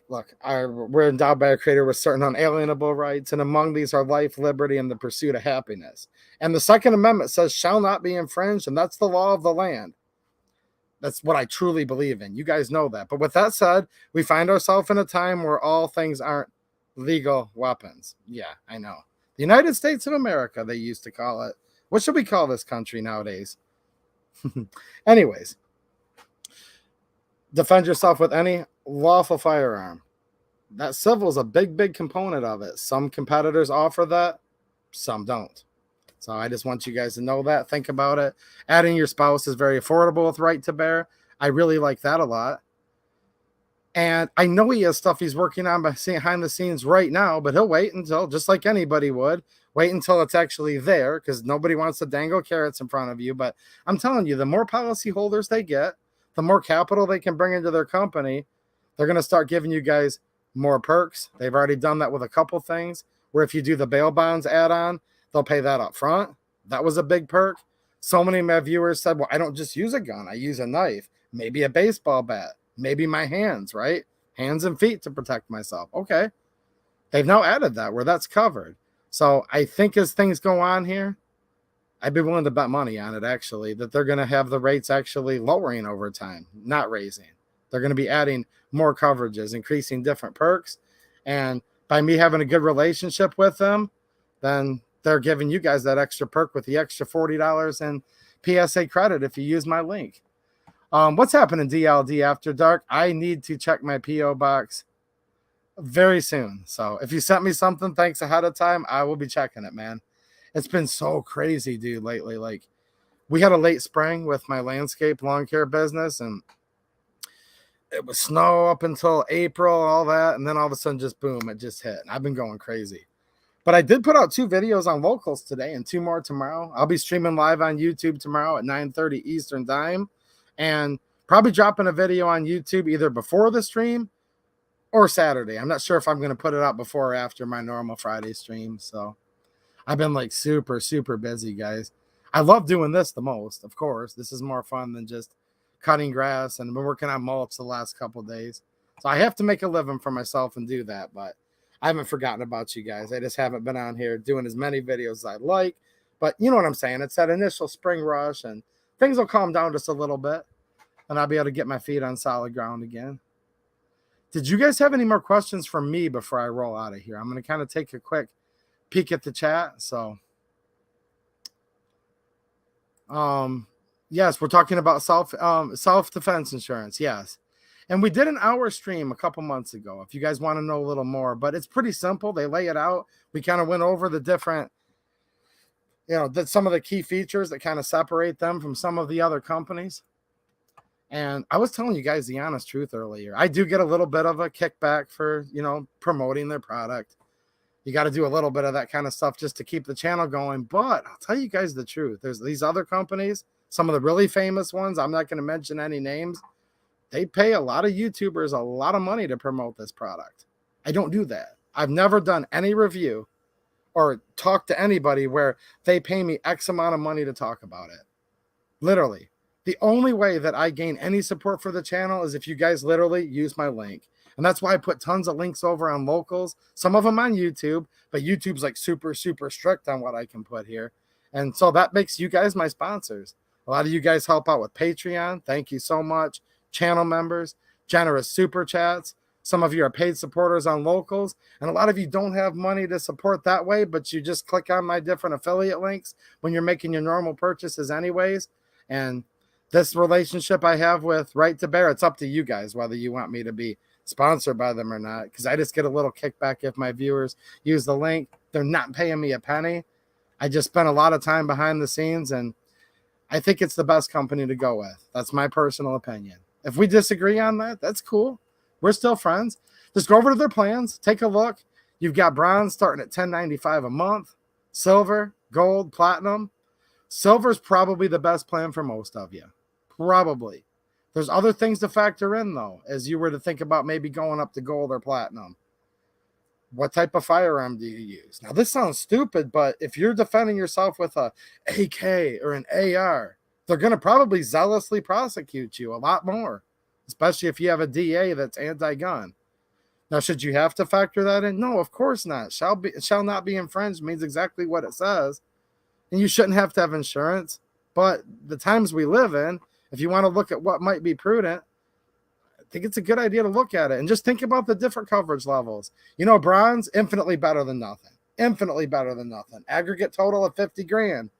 look, we're endowed by our creator with certain unalienable rights, and among these are life, liberty, and the pursuit of happiness. And the Second Amendment says shall not be infringed, and that's the law of the land. That's what I truly believe in. You guys know that. But with that said, we find ourselves in a time where all things aren't legal weapons. Yeah, I know. The United States of America, they used to call it. What should we call this country nowadays? Anyways, defend yourself with any lawful firearm. that civil is a big component of it. Some competitors offer that, some don't. So I just want you guys to know that. Think about it. Adding your spouse is very affordable with Right to Bear. I really like that a lot. And I know he has stuff he's working on behind the scenes right now, but he'll wait until, just like anybody would, wait until it's actually there, because nobody wants to dangle carrots in front of you. But I'm telling you, the more policyholders they get, the more capital they can bring into their company, they're going to start giving you guys more perks. They've already done that with a couple things, where if you do the bail bonds add-on, they'll pay that up front. That was a big perk. So many of my viewers said, well, I don't just use a gun. I use a knife, maybe a baseball bat, maybe my hands, right? Hands and feet to protect myself. Okay. They've now added that where that's covered. So I think as things go on here, I'd be willing to bet money on it, actually, that they're going to have the rates actually lowering over time, not raising. They're going to be adding more coverages, increasing different perks. And by me having a good relationship with them, then they're giving you guys that extra perk with the extra $40 in PSA credit if you use my link. What's happening, DLD After Dark? I need to check my P.O. box very soon. So if you sent me something, thanks ahead of time. I will be checking it, man. It's been so crazy, dude, lately. Like, we had a late spring with my landscape lawn care business, and it was snow up until April, all that. And then all of a sudden, just boom, it just hit. And I've been going crazy. But I did put out 2 videos on locals today and 2 more tomorrow. I'll be streaming live on YouTube tomorrow at 9:30 Eastern time, and probably dropping a video on YouTube either before the stream or Saturday. I'm not sure if I'm going to put it out before or after my normal Friday stream. So I've been like super busy, guys. I love doing this the most, of course. This is more fun than just cutting grass, and I've been working on mulch the last couple of days. So I have to make a living for myself and do that, but I haven't forgotten about you guys. I just haven't been on here doing as many videos as I'd like. But you know what I'm saying? It's that initial spring rush, and things will calm down just a little bit, and I'll be able to get my feet on solid ground again. Did you guys have any more questions for me before I roll out of here? I'm going to kind of take a quick peek at the chat. So, yes, we're talking about self-defense insurance. Yes. And we did an hour stream a couple months ago, if you guys want to know a little more, but it's pretty simple. They lay it out. We kind of went over the different, some of the key features that kind of separate them from some of the other companies. And I was telling you guys the honest truth earlier. I do get a little bit of a kickback for, promoting their product. You got to do a little bit of that kind of stuff just to keep the channel going. But I'll tell you guys the truth. There's these other companies, some of the really famous ones. I'm not going to mention any names. They pay a lot of YouTubers a lot of money to promote this product. I don't do that. I've never done any review or talked to anybody where they pay me X amount of money to talk about it. Literally. The only way that I gain any support for the channel is if you guys literally use my link. And that's why I put tons of links over on locals, some of them on YouTube, but YouTube's like super strict on what I can put here. And so that makes you guys my sponsors. A lot of you guys help out with Patreon. Thank you so much. Channel members, generous super chats. Some of you are paid supporters on locals, and a lot of you don't have money to support that way, but you just click on my different affiliate links when you're making your normal purchases anyways. And this relationship I have with Right to Bear, it's up to you guys whether you want me to be sponsored by them or not, because I just get a little kickback if my viewers use the link. They're not paying me a penny. I just spent a lot of time behind the scenes, and I think it's the best company to go with. That's my personal opinion. If we disagree on that, that's cool. We're still friends. Just go over to their plans, take a look. You've got bronze starting at $10.95 a month, silver, gold, platinum. Silver's probably the best plan for most of you. Probably. There's other things to factor in, though, as you were to think about maybe going up to gold or platinum. What type of firearm do you use? Now, this sounds stupid, but if you're defending yourself with a AK or an AR, they're going to probably zealously prosecute you a lot more, especially if you have a DA that's anti-gun. Now, should you have to factor that in? No, of course not. Shall not be infringed means exactly what it says. And you shouldn't have to have insurance. But the times we live in, if you want to look at what might be prudent, I think it's a good idea to look at it and just think about the different coverage levels. Bronze, infinitely better than nothing. Infinitely better than nothing. Aggregate total of 50 grand.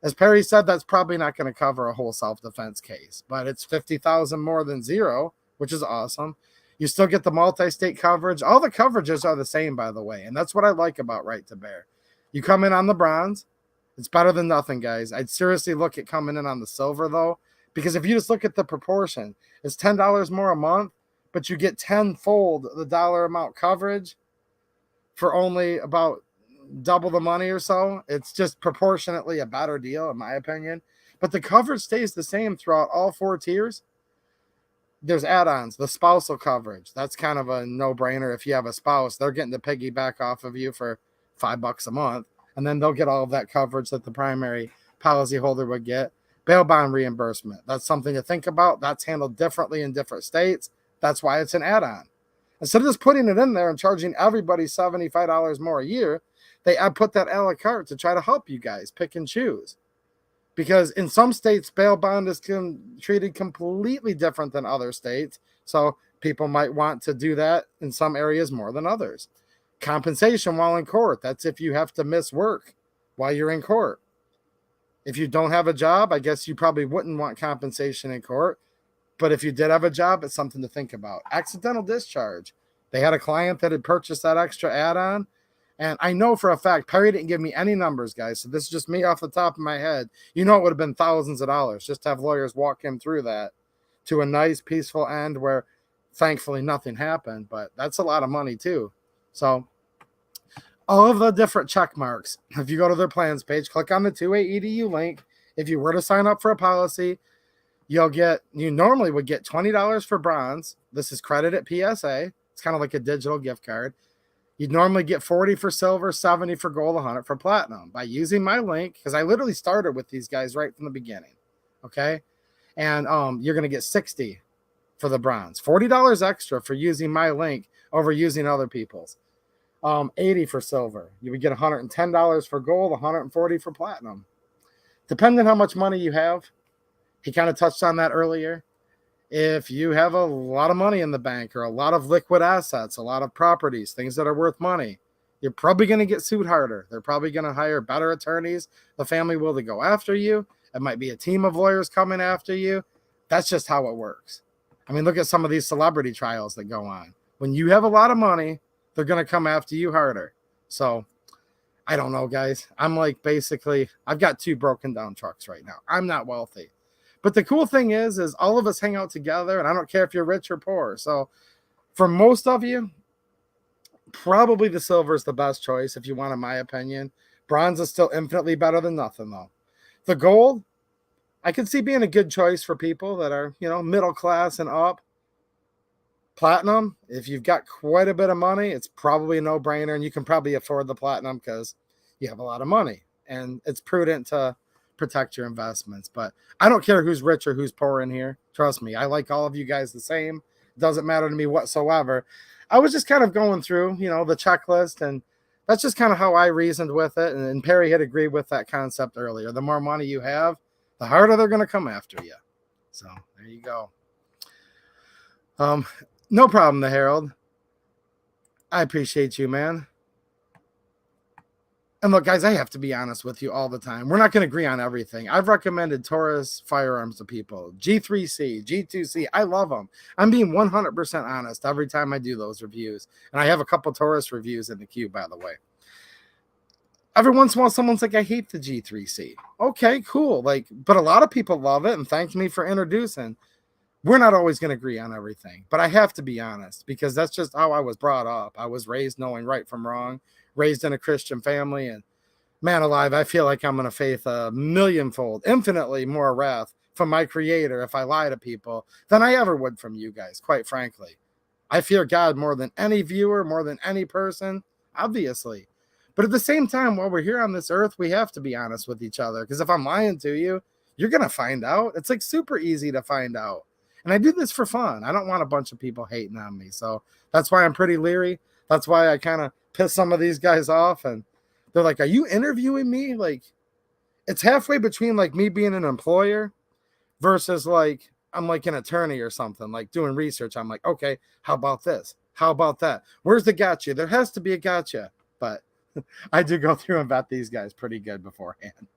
As Perry said, that's probably not going to cover a whole self-defense case, but it's 50,000 more than zero, which is awesome. You still get the multi-state coverage. All the coverages are the same, by the way. And that's what I like about Right to Bear. You come in on the bronze. It's better than nothing, guys. I'd seriously look at coming in on the silver, though, because if you just look at the proportion, it's $10 more a month, but you get tenfold the dollar amount coverage for only about double the money or so. It's just proportionately a better deal, in my opinion. But the coverage stays the same throughout all 4 tiers. There's add-ons, the spousal coverage. That's kind of a no-brainer. If you have a spouse, they're getting to piggyback off of you for $5 a month, and then they'll get all of that coverage that the primary policyholder would get. Bail bond reimbursement. That's something to think about. That's handled differently in different states. That's why it's an add-on. Instead of just putting it in there and charging everybody $75 more a year, I put that a la carte to try to help you guys pick and choose. Because in some states, bail bond is treated completely different than other states. So people might want to do that in some areas more than others. Compensation while in court. That's if you have to miss work while you're in court. If you don't have a job, I guess you probably wouldn't want compensation in court. But if you did have a job, it's something to think about. Accidental discharge. They had a client that had purchased that extra add-on. And I know for a fact, Perry didn't give me any numbers, guys. So this is just me off the top of my head. You know, it would have been thousands of dollars just to have lawyers walk him through that to a nice, peaceful end where thankfully nothing happened. But that's a lot of money too. So all of the different check marks, if you go to their plans page, click on the 2A EDU link. If you were to sign up for a policy, you normally would get $20 for bronze. This is credit at PSA. It's kind of like a digital gift card. You'd normally get 40 for silver, 70 for gold, 100 for platinum. By using my link, because I literally started with these guys right from the beginning, okay? And you're going to get 60 for the bronze. $40 extra for using my link over using other people's. 80 for silver. You would get $110 for gold, 140 for platinum. Depending on how much money you have, he kind of touched on that earlier. If you have a lot of money in the bank or a lot of liquid assets, a lot of properties, things that are worth money, you're probably going to get sued harder. They're probably going to hire better attorneys. The family will go after you. It might be a team of lawyers coming after you. That's just how it works. I mean, look at some of these celebrity trials that go on. When you have a lot of money, they're going to come after you harder. So I don't know, guys. I'm like, basically, I've got 2 broken down trucks right now. I'm not wealthy. But the cool thing is all of us hang out together, and I don't care if you're rich or poor. So for most of you, probably the silver is the best choice if you want, in my opinion. Bronze is still infinitely better than nothing, though. The gold, I could see being a good choice for people that are, middle class and up. Platinum, if you've got quite a bit of money, it's probably a no-brainer, and you can probably afford the platinum because you have a lot of money, and it's prudent to protect your investments. But I don't care who's rich or who's poor in here. Trust me, I like all of you guys the same. Doesn't matter to me whatsoever. I was just kind of going through, the checklist, and that's just kind of how I reasoned with it. And Perry had agreed with that concept earlier. The more money you have, the harder they're going to come after you. So there you go. No problem, the Herald. I appreciate you, man. And look, guys, I have to be honest with you all the time. We're not going to agree on everything. I've recommended Taurus firearms to people. G3C, G2C, I love them. I'm being 100% honest every time I do those reviews. And I have a couple Taurus reviews in the queue, by the way. Every once in a while, someone's like, I hate the G3C. Okay, cool. But a lot of people love it and thanked me for introducing. We're not always going to agree on everything. But I have to be honest because that's just how I was brought up. I was raised knowing right from wrong. Raised in a Christian family, and man alive, I feel like I'm going to face a millionfold, infinitely more wrath from my creator if I lie to people than I ever would from you guys, quite frankly. I fear God more than any viewer, more than any person, obviously. But at the same time, while we're here on this earth, we have to be honest with each other, because if I'm lying to you, you're going to find out. It's super easy to find out. And I do this for fun. I don't want a bunch of people hating on me. So that's why I'm pretty leery. That's why I kind of piss some of these guys off, and they're like, are you interviewing me? It's halfway between me being an employer versus I'm like an attorney or something, doing research. I'm like, okay, how about this? How about that? Where's the gotcha? There has to be a gotcha. But I do go through and vet these guys pretty good beforehand.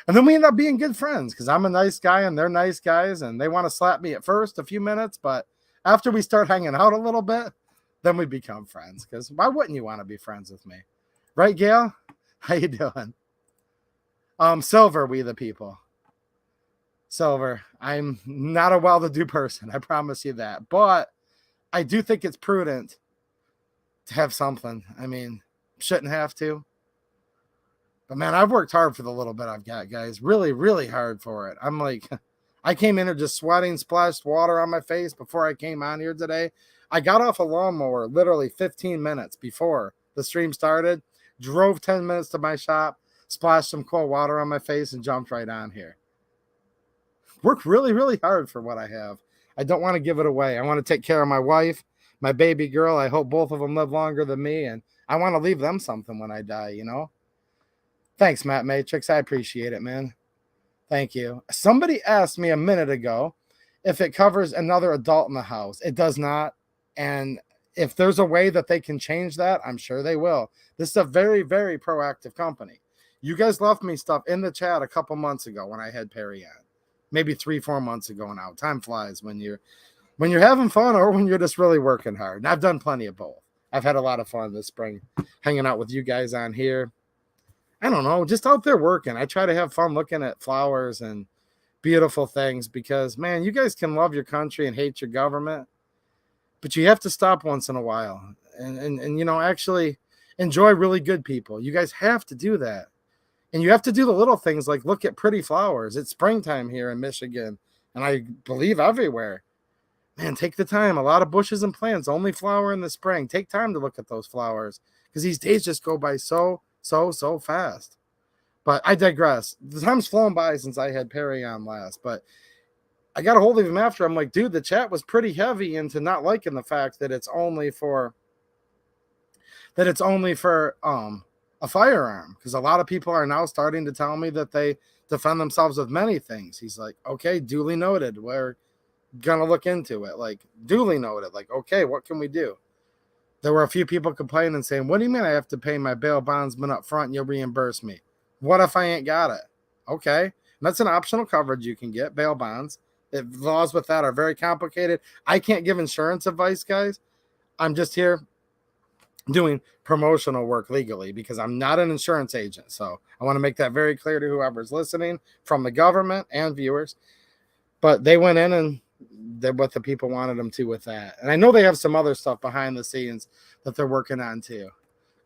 And then we end up being good friends because I'm a nice guy and they're nice guys, and they want to slap me at first a few minutes, but after we start hanging out a little bit, then we become friends. Because why wouldn't you want to be friends with me? Right, Gail? How you doing? Silver, we the people. Silver, I'm not a well-to-do person. I promise you that. But I do think it's prudent to have something. I mean, shouldn't have to. But man, I've worked hard for the little bit I've got, guys. Really, really hard for it. I'm like, I came in here just sweating, splashed water on my face before I came on here today. I got off a lawnmower literally 15 minutes before the stream started, drove 10 minutes to my shop, splashed some cold water on my face, and jumped right on here. Work really, really hard for what I have. I don't want to give it away. I want to take care of my wife, my baby girl. I hope both of them live longer than me, and I want to leave them something when I die, you know? Thanks, Matt Matrix. I appreciate it, man. Thank you. Somebody asked me a minute ago if it covers another adult in the house. It does not. And if there's a way that they can change that, I'm sure they will. This is a very, very proactive company. You guys left me stuff in the chat a couple months ago when I had Perry on. Maybe 3-4 months ago now. Time flies when you're having fun or when you're just really working hard. And I've done plenty of both. I've had a lot of fun this spring hanging out with you guys on here. I don't know, just out there working. I try to have fun looking at flowers and beautiful things because, man, you guys can love your country and hate your government, but you have to stop once in a while and you know, actually enjoy really good people. You guys have to do that. And you have to do the little things like look at pretty flowers. It's springtime here in Michigan, and I believe everywhere. Man, take the time. A lot of bushes and plants only flower in the spring. Take time to look at those flowers because these days just go by so fast. But I digress. The time's flown by since I had Perry on last, but I got a hold of him after. I'm like, dude, the chat was pretty heavy into not liking the fact that it's only for a firearm, because a lot of people are now starting to tell me that they defend themselves with many things. He's like, okay, duly noted. We're gonna look into it. Like, duly noted. Like, okay, what can we do? There were a few people complaining and saying, what do you mean I have to pay my bail bondsman up front and you'll reimburse me? What if I ain't got it? Okay. And that's an optional coverage you can get, bail bonds. The laws with that are very complicated. I can't give insurance advice, guys. I'm just here doing promotional work legally because I'm not an insurance agent. So I want to make that very clear to whoever's listening from the government and viewers. But they went in and did what the people wanted them to with that. And I know they have some other stuff behind the scenes that they're working on too.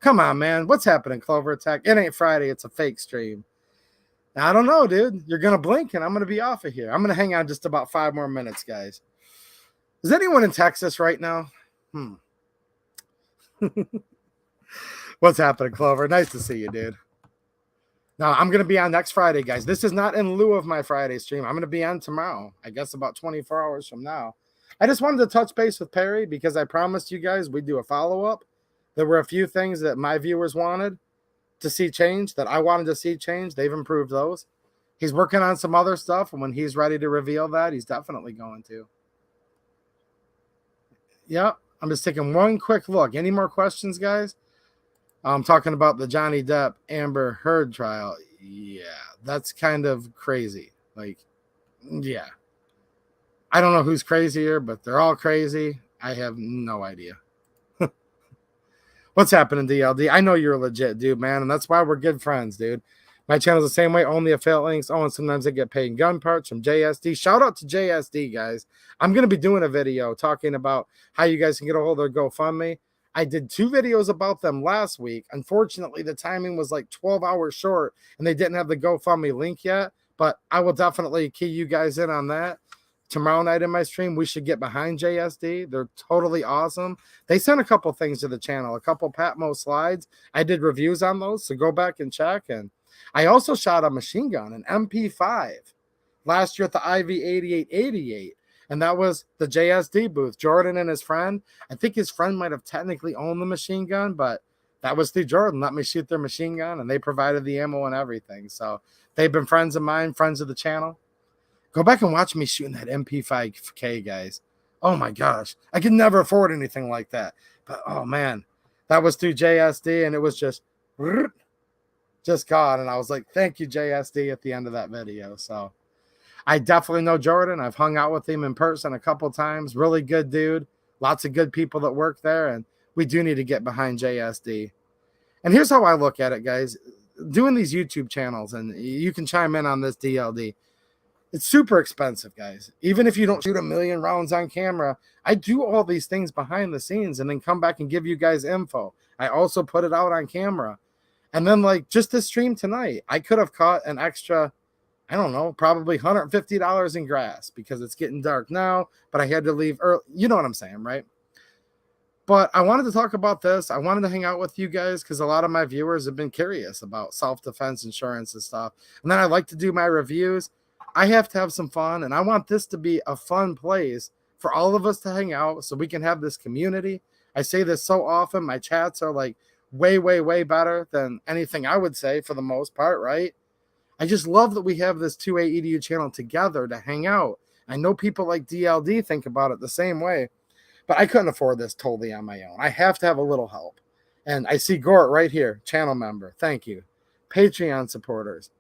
Come on, man. What's happening, Clover Attack? It ain't Friday. It's a fake stream. Now, I don't know, dude. You're going to blink and I'm going to be off of here. I'm going to hang on just about 5 more minutes, guys. Is anyone in Texas right now? What's happening, Clover? Nice to see you, dude. Now, I'm going to be on next Friday, guys. This is not in lieu of my Friday stream. I'm going to be on tomorrow, I guess about 24 hours from now. I just wanted to touch base with Perry because I promised you guys we'd do a follow-up. There were a few things that my viewers wanted to see change, that I wanted to see change. They've improved those. He's working on some other stuff, and when he's ready to reveal that, he's definitely going to. Yep. I'm just taking one quick look. Any more questions, guys? I'm talking about the Johnny Depp Amber Heard trial. Yeah, that's kind of crazy. Like, yeah. I don't know who's crazier, but they're all crazy. I have no idea. What's happening, DLD? I know you're a legit dude, man, and that's why we're good friends, dude. My channel's the same way, only affiliate links. Oh, and sometimes I get paid in gun parts from JSD. Shout out to JSD, guys. I'm going to be doing a video talking about how you guys can get a hold of their GoFundMe. I did 2 videos about them last week. Unfortunately, the timing was like 12 hours short, and they didn't have the GoFundMe link yet, but I will definitely key you guys in on that. Tomorrow night in my stream, we should get behind JSD. They're totally awesome. They sent a couple things to the channel, a couple Patmo slides. I did reviews on those, so go back and check. And I also shot a machine gun, an MP5, last year at the IV8888. And that was the JSD booth. Jordan and his friend. I think his friend might have technically owned the machine gun, but that was through Jordan. Let me shoot their machine gun, and they provided the ammo and everything. So they've been friends of mine, friends of the channel. Go back and watch me shooting that MP5K, guys. Oh, my gosh. I could never afford anything like that. But, oh, man. That was through JSD, and it was just God. And I was like, thank you, JSD, at the end of that video. So I definitely know Jordan. I've hung out with him in person a couple times. Really good dude. Lots of good people that work there, and we do need to get behind JSD. And here's how I look at it, guys. Doing these YouTube channels, and you can chime in on this, DLD. It's super expensive, guys. Even if you don't shoot a million rounds on camera, I do all these things behind the scenes and then come back and give you guys info. I also put it out on camera. And then, like, just this stream tonight, I could have caught an extra, I don't know, probably $150 in grass because it's getting dark now, but I had to leave early. You know what I'm saying, right? But I wanted to talk about this. I wanted to hang out with you guys because a lot of my viewers have been curious about self-defense insurance and stuff. And then I like to do my reviews. I have to have some fun, and I want this to be a fun place for all of us to hang out so we can have this community. I say this so often. My chats are like way, way, way better than anything I would say for the most part, right? I just love that we have this 2A EDU channel together to hang out. I know people like DLD think about it the same way, but I couldn't afford this totally on my own. I have to have a little help. And I see Gort right here, channel member. Thank you. Patreon supporters.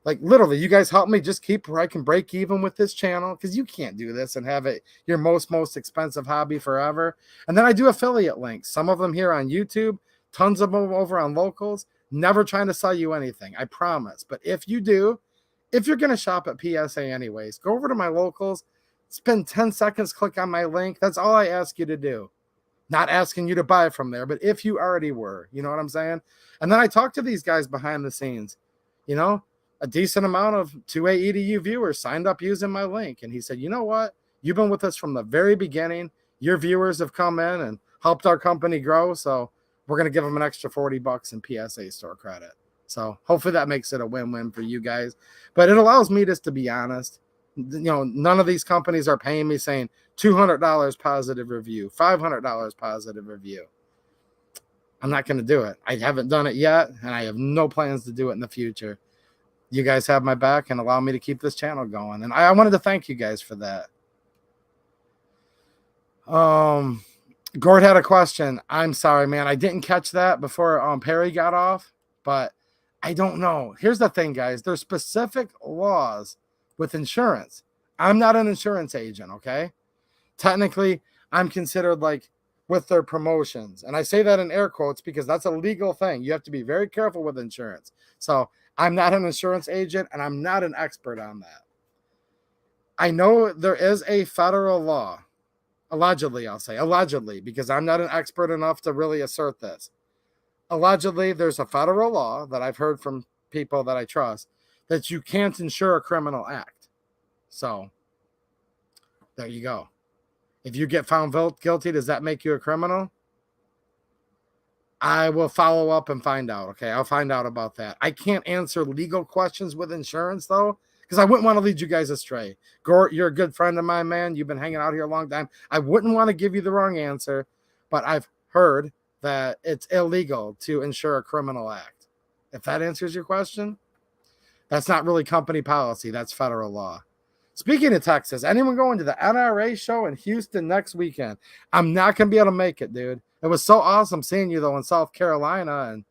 Like, literally, you guys help me just keep where I can break even with this channel, because you can't do this and have it your most expensive hobby forever. And then I do affiliate links. Some of them here on YouTube, tons of them over on Locals. Never trying to sell you anything, I promise. But if you do, if you're going to shop at PSA anyways, go over to my Locals, spend 10 seconds, click on my link. That's all I ask you to do. Not asking you to buy from there, but if you already were, you know what I'm saying? And then I talk to these guys behind the scenes. You know, a decent amount of 2A EDU viewers signed up using my link. And he said, you know what? You've been with us from the very beginning. Your viewers have come in and helped our company grow. So we're going to give them an extra $40 in PSA store credit. So hopefully that makes it a win-win for you guys. But it allows me just to be honest. You know, none of these companies are paying me saying $200 positive review, $500 positive review. I'm not going to do it. I haven't done it yet, and I have no plans to do it in the future. You guys have my back and allow me to keep this channel going. And I wanted to thank you guys for that. Gord had a question. I'm sorry, man. I didn't catch that before Perry got off, but I don't know. Here's the thing, guys. There's specific laws with insurance. I'm not an insurance agent, okay? Technically, I'm considered like with their promotions. And I say that in air quotes because that's a legal thing. You have to be very careful with insurance. So I'm not an insurance agent, and I'm not an expert on that. I know there is a federal law. Allegedly, I'll say. Allegedly, because I'm not an expert enough to really assert this. Allegedly, there's a federal law that I've heard from people that I trust that you can't insure a criminal act. So, there you go. If you get found guilty, does that make you a criminal? I will follow up and find out, okay? I'll find out about that. I can't answer legal questions with insurance, though, because I wouldn't want to lead you guys astray. Gort, you're a good friend of mine, man. You've been hanging out here a long time. I wouldn't want to give you the wrong answer, but I've heard that it's illegal to insure a criminal act. If that answers your question, that's not really company policy. That's federal law. Speaking of Texas, anyone going to the NRA show in Houston next weekend? I'm not going to be able to make it, dude. It was so awesome seeing you, though, in South Carolina. And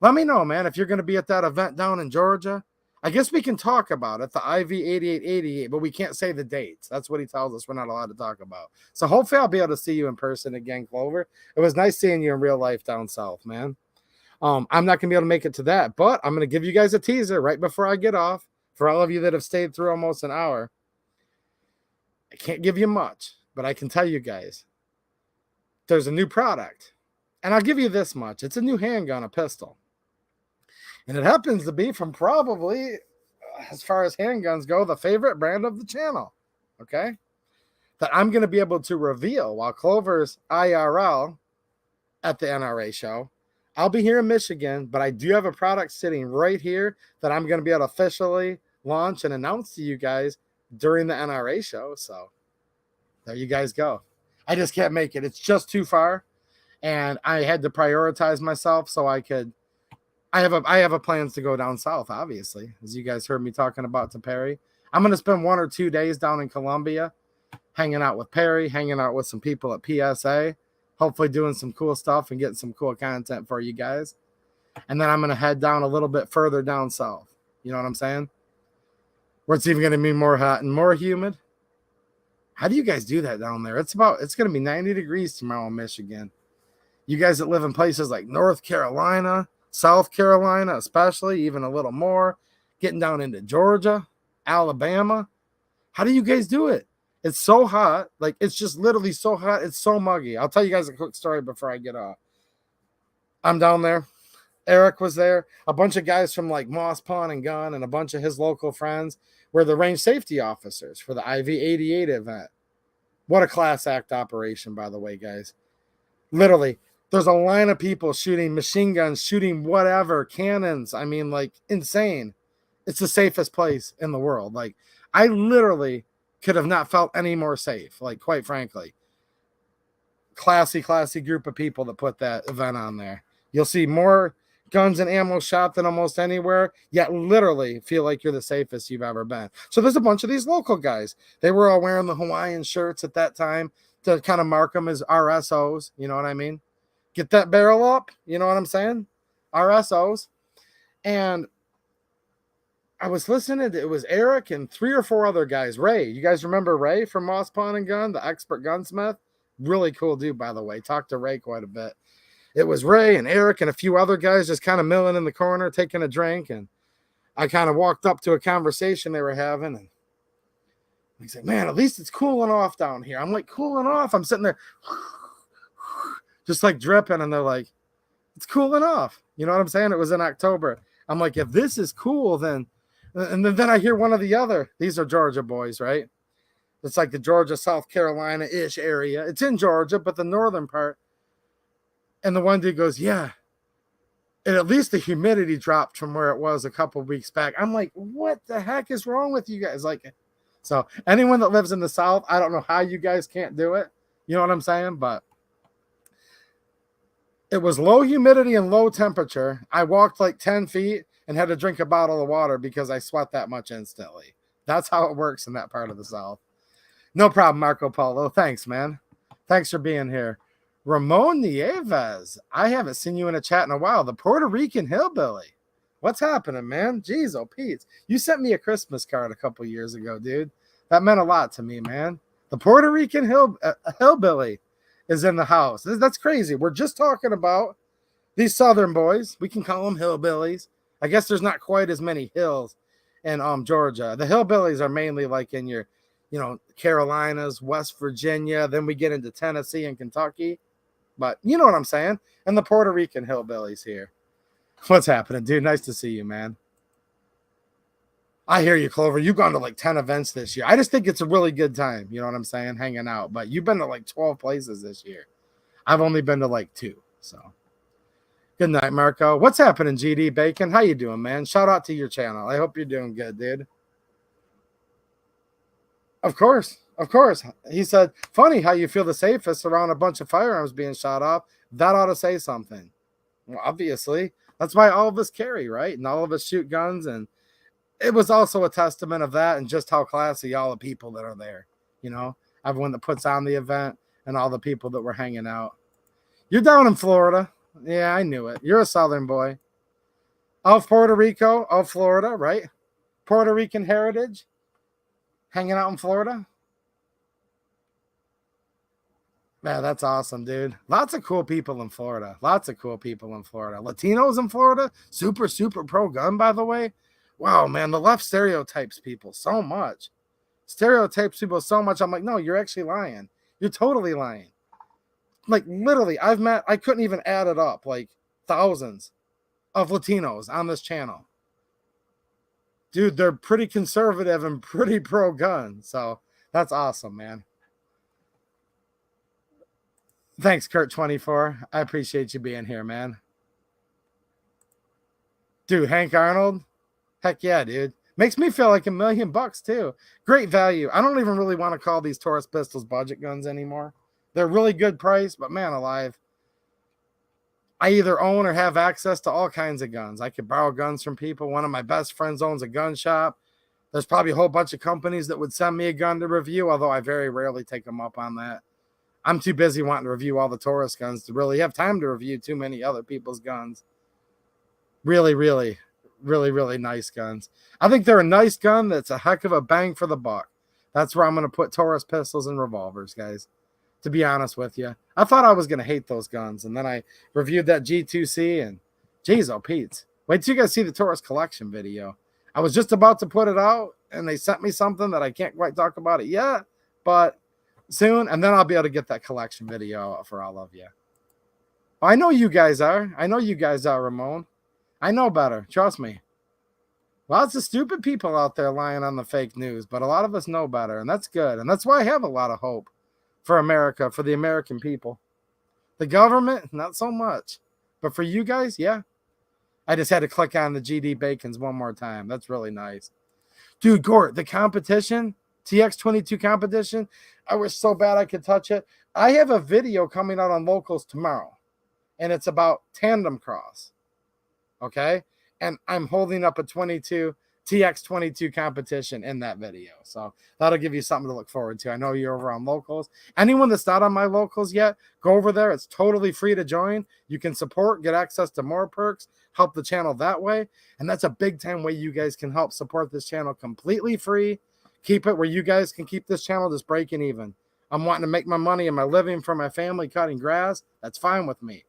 let me know, man, if you're going to be at that event down in Georgia. I guess we can talk about it, the IV 8888, but we can't say the dates. That's what he tells us we're not allowed to talk about. So hopefully I'll be able to see you in person again, Clover. It was nice seeing you in real life down south, man. I'm not going to be able to make it to that, but I'm going to give you guys a teaser right before I get off. For all of you that have stayed through almost an hour, I can't give you much, but I can tell you guys there's a new product. And I'll give you this much. It's a new handgun, a pistol. And it happens to be from probably, as far as handguns go, the favorite brand of the channel. Okay? That I'm going to be able to reveal while Clover's IRL at the NRA show. I'll be here in Michigan, but I do have a product sitting right here that I'm going to be able to officially launch and announce to you guys during the NRA show. So there you guys go. I just can't make it. It's just too far. And I had to prioritize myself so I could. I have a plans to go down south, obviously, as you guys heard me talking about to Perry. I'm going to spend 1 or 2 days down in Columbia, hanging out with Perry, hanging out with some people at PSA, hopefully doing some cool stuff and getting some cool content for you guys. And then I'm going to head down a little bit further down south. You know what I'm saying? where it's even going to be more hot and more humid. How do you guys do that down there? It's going to be 90 degrees tomorrow in Michigan. You guys that live in places like North Carolina, South Carolina, especially, even a little more, getting down into Georgia, Alabama. How do you guys do it? It's so hot. Like, it's just literally so hot. It's so muggy. I'll tell you guys a quick story before I get off. I'm down there. Eric was there. A bunch of guys from like Moss Pawn and Gun and a bunch of his local friends were the range safety officers for the IV-88 event. What a class act operation, by the way, guys. Literally, there's a line of people shooting machine guns, shooting whatever, cannons. I mean, like, insane. It's the safest place in the world. Like, I literally could have not felt any more safe, like, quite frankly. Classy group of people that put that event on there. You'll see more guns and ammo shot than almost anywhere, yet literally feel like you're the safest you've ever been. So there's a bunch of these local guys. They were all wearing the Hawaiian shirts at that time to kind of mark them as RSOs. You know what I mean? Get that barrel up. You know what I'm saying? RSOs. And I was listening to, it was Eric and 3 or 4 other guys. Ray, you guys remember Ray from Moss Pawn and Gun, the expert gunsmith? Really cool dude, by the way. Talked to Ray quite a bit. It was Ray and Eric and a few other guys just kind of milling in the corner, taking a drink. And I kind of walked up to a conversation they were having. And he's like, man, at least it's cooling off down here. I'm like, cooling off? I'm sitting there just like dripping. And they're like, it's cooling off. You know what I'm saying? It was in October. I'm like, if this is cool, then... And then I hear one of the other, these are Georgia boys, right? It's like the Georgia, South Carolina-ish area. It's in Georgia, but the northern part. And the one dude goes, yeah. And at least the humidity dropped from where it was a couple weeks back. I'm like, what the heck is wrong with you guys? Like, so anyone that lives in the South, I don't know how you guys can't do it. You know what I'm saying? But it was low humidity and low temperature. I walked like 10 feet and had to drink a bottle of water because I sweat that much instantly. That's how it works in that part of the South. No problem, Marco Polo. Thanks, man. Thanks for being here. Ramon Nieves. I haven't seen you in a chat in a while. The Puerto Rican hillbilly. What's happening, man? Jeez, oh, Pete. You sent me a Christmas card a couple years ago, dude. That meant a lot to me, man. The Puerto Rican hillbilly is in the house. That's crazy. We're just talking about these Southern boys. We can call them hillbillies. I guess there's not quite as many hills in Georgia. The hillbillies are mainly like in your, Carolinas, West Virginia. Then we get into Tennessee and Kentucky. But you know what I'm saying? And the Puerto Rican hillbillies here. What's happening, dude? Nice to see you, man. I hear you, Clover. You've gone to like 10 events this year. I just think it's a really good time. You know what I'm saying? Hanging out. But you've been to like 12 places this year. I've only been to like 2. So good night, Marco. What's happening, GD Bacon? How you doing, man? Shout out to your channel. I hope you're doing good, dude. Of course. He said, funny how you feel the safest around a bunch of firearms being shot off. That ought to say something. Well, obviously. That's why all of us carry, right? And all of us shoot guns. And it was also a testament of that and just how classy all the people that are there. Everyone that puts on the event and all the people that were hanging out. You're down in Florida. Yeah, I knew it. You're a Southern boy. Of Puerto Rico, of Florida, right? Puerto Rican heritage. Hanging out in Florida. Man, that's awesome, dude. Lots of cool people in Florida. Latinos in Florida. Super, super pro-gun, by the way. Wow, man, the left stereotypes people so much. I'm like, no, you're actually lying. You're totally lying. Like, literally, I couldn't even add it up, like, thousands of Latinos on this channel. Dude, they're pretty conservative and pretty pro-gun. So that's awesome, man. Thanks, Kurt24. I appreciate you being here, man. Dude, Hank Arnold? Heck yeah, dude. Makes me feel like $1 million too. Great value. I don't even really want to call these Taurus pistols budget guns anymore. They're really good price, but man alive. I either own or have access to all kinds of guns. I could borrow guns from people. One of my best friends owns a gun shop. There's probably a whole bunch of companies that would send me a gun to review, although I very rarely take them up on that. I'm too busy wanting to review all the Taurus guns to really have time to review too many other people's guns. Really really, really nice guns. I think they're a nice gun that's a heck of a bang for the buck. That's where I'm going to put Taurus pistols and revolvers, guys, to be honest with you. I thought I was going to hate those guns, and then I reviewed that G2C, and geez, oh, Pete. Wait till you guys see the Taurus collection video. I was just about to put it out, and they sent me something that I can't quite talk about it yet, but soon, and then I'll be able to get that collection video for all of you. I know you guys are. I know you guys are, Ramon. I know better. Trust me. Lots of stupid people out there lying on the fake news, but a lot of us know better, and that's good. And that's why I have a lot of hope for America, for the American people. The government, not so much. But for you guys, yeah. I just had to click on the GD Bacons one more time. That's really nice. Dude, Gort, the competition, TX22 competition, I wish so bad I could touch it. I have a video coming out on Locals tomorrow, and it's about tandem cross. Okay? And I'm holding up a TX22 competition in that video. So that'll give you something to look forward to. I know you're over on Locals. Anyone that's not on my Locals yet, go over there. It's totally free to join. You can support, get access to more perks, help the channel that way. And that's a big time way you guys can help support this channel completely free. Keep it where you guys can keep this channel just breaking even. I'm wanting to make my money and my living for my family cutting grass. That's fine with me.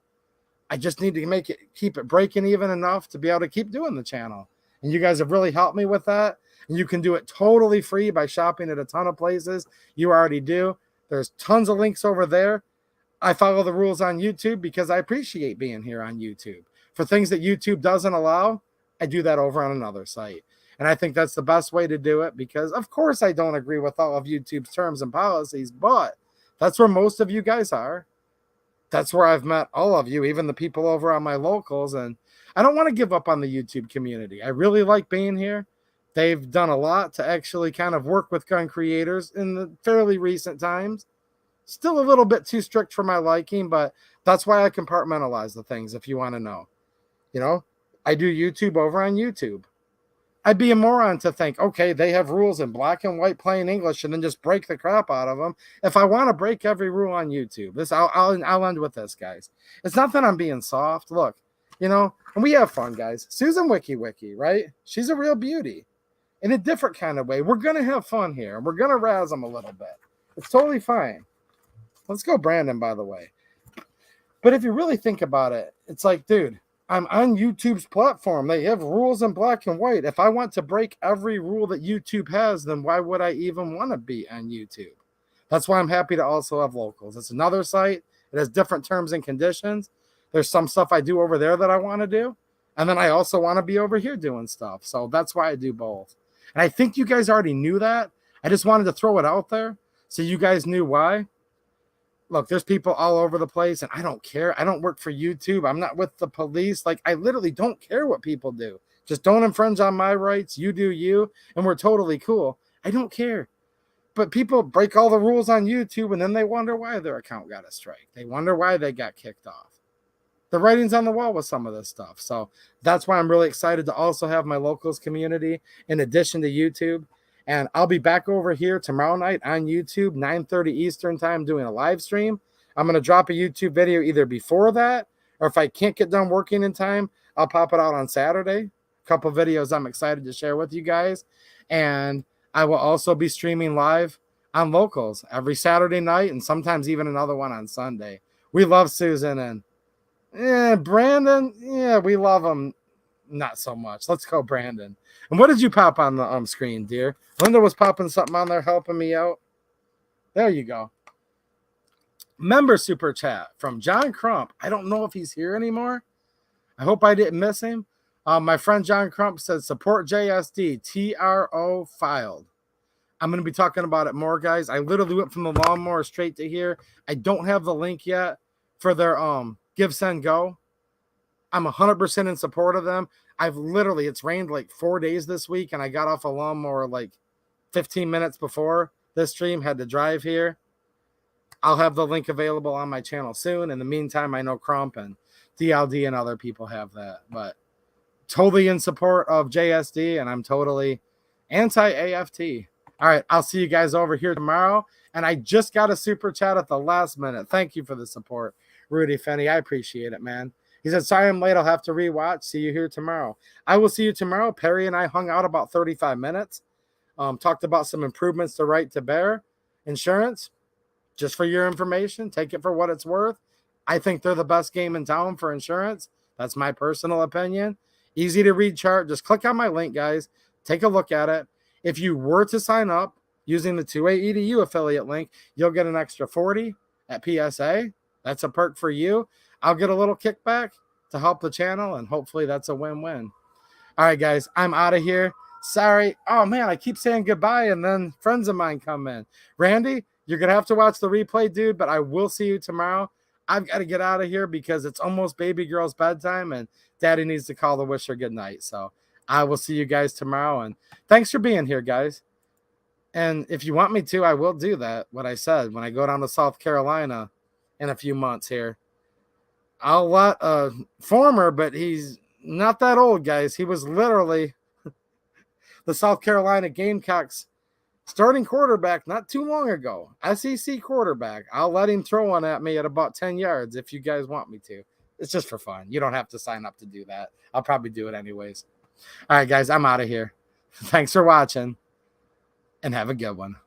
I just need to keep it breaking even enough to be able to keep doing the channel. And you guys have really helped me with that. And you can do it totally free by shopping at a ton of places. You already do. There's tons of links over there. I follow the rules on YouTube because I appreciate being here on YouTube. For things that YouTube doesn't allow, I do that over on another site. And I think that's the best way to do it because, of course, I don't agree with all of YouTube's terms and policies, but that's where most of you guys are. That's where I've met all of you, even the people over on my Locals. And I don't want to give up on the YouTube community. I really like being here. They've done a lot to actually kind of work with gun creators in the fairly recent times. Still a little bit too strict for my liking, but that's why I compartmentalize the things, if you want to know. You know, I do YouTube over on YouTube. I'd be a moron to think, okay, they have rules in black and white plain English and then just break the crap out of them. If I want to break every rule on YouTube, I'll end with this, guys. It's not that I'm being soft. Look, you know, and we have fun, guys. Susan Wiki, right? She's a real beauty in a different kind of way. We're going to have fun here, and we're going to razz them a little bit. It's totally fine. Let's go Brandon, by the way. But if you really think about it, it's like, dude, I'm on YouTube's platform. They have rules in black and white. If I want to break every rule that YouTube has, then why would I even want to be on YouTube? That's why I'm happy to also have Locals. It's another site. It has different terms and conditions. There's some stuff I do over there that I want to do. And then I also want to be over here doing stuff. So that's why I do both. And I think you guys already knew that. I just wanted to throw it out there so you guys knew why. Look, there's people all over the place, and I don't care. I don't work for YouTube. I'm not with the police. Like, I literally don't care what people do. Just don't infringe on my rights. You do you, and we're totally cool. I don't care. But people break all the rules on YouTube, and then they wonder why their account got a strike. They wonder why they got kicked off. The writing's on the wall with some of this stuff. So that's why I'm really excited to also have my Locals community in addition to YouTube. And I'll be back over here tomorrow night on YouTube, 9:30 Eastern time, doing a live stream. I'm going to drop a YouTube video either before that, or if I can't get done working in time, I'll pop it out on Saturday. A couple videos I'm excited to share with you guys. And I will also be streaming live on Locals every Saturday night and sometimes even another one on Sunday. We love Susan and Brandon. Yeah, we love him. Not so much. Let's go, Brandon. And what did you pop on the screen, dear? Linda was popping something on there, helping me out. There you go. Member super chat from John Crump. I don't know if he's here anymore. I hope I didn't miss him. My friend John Crump said, support JSD, TRO filed. I'm going to be talking about it more, guys. I literally went from the lawnmower straight to here. I don't have the link yet for their Give, Send, Go. I'm 100% in support of them. It's rained like 4 days this week, and I got off a lawnmower like 15 minutes before this stream, had to drive here. I'll have the link available on my channel soon. In the meantime, I know Crump and DLD and other people have that. But totally in support of JSD, and I'm totally anti-AFT. All right, I'll see you guys over here tomorrow. And I just got a super chat at the last minute. Thank you for the support, Rudy Fenny. I appreciate it, man. He said, sorry I'm late. I'll have to rewatch. See you here tomorrow. I will see you tomorrow. Perry and I hung out about 35 minutes. Talked about some improvements to right to bear insurance. Just for your information, take it for what it's worth. I think they're the best game in town for insurance. That's my personal opinion. Easy to read chart. Just click on my link, guys. Take a look at it. If you were to sign up using the 2A EDU affiliate link, you'll get an extra 40 at PSA. That's a perk for you. I'll get a little kickback to help the channel, and hopefully that's a win-win. All right, guys, I'm out of here. Sorry. Oh, man, I keep saying goodbye, and then friends of mine come in. Randy, you're going to have to watch the replay, dude, but I will see you tomorrow. I've got to get out of here because it's almost baby girl's bedtime, and daddy needs to call to wish her good night. So I will see you guys tomorrow, and thanks for being here, guys. And if you want me to, I will do that, what I said, when I go down to South Carolina in a few months here. I'll let a former, but he's not that old, guys. He was literally the South Carolina Gamecocks starting quarterback not too long ago. SEC quarterback. I'll let him throw one at me at about 10 yards if you guys want me to. It's just for fun. You don't have to sign up to do that. I'll probably do it anyways. All right, guys, I'm out of here. Thanks for watching, and have a good one.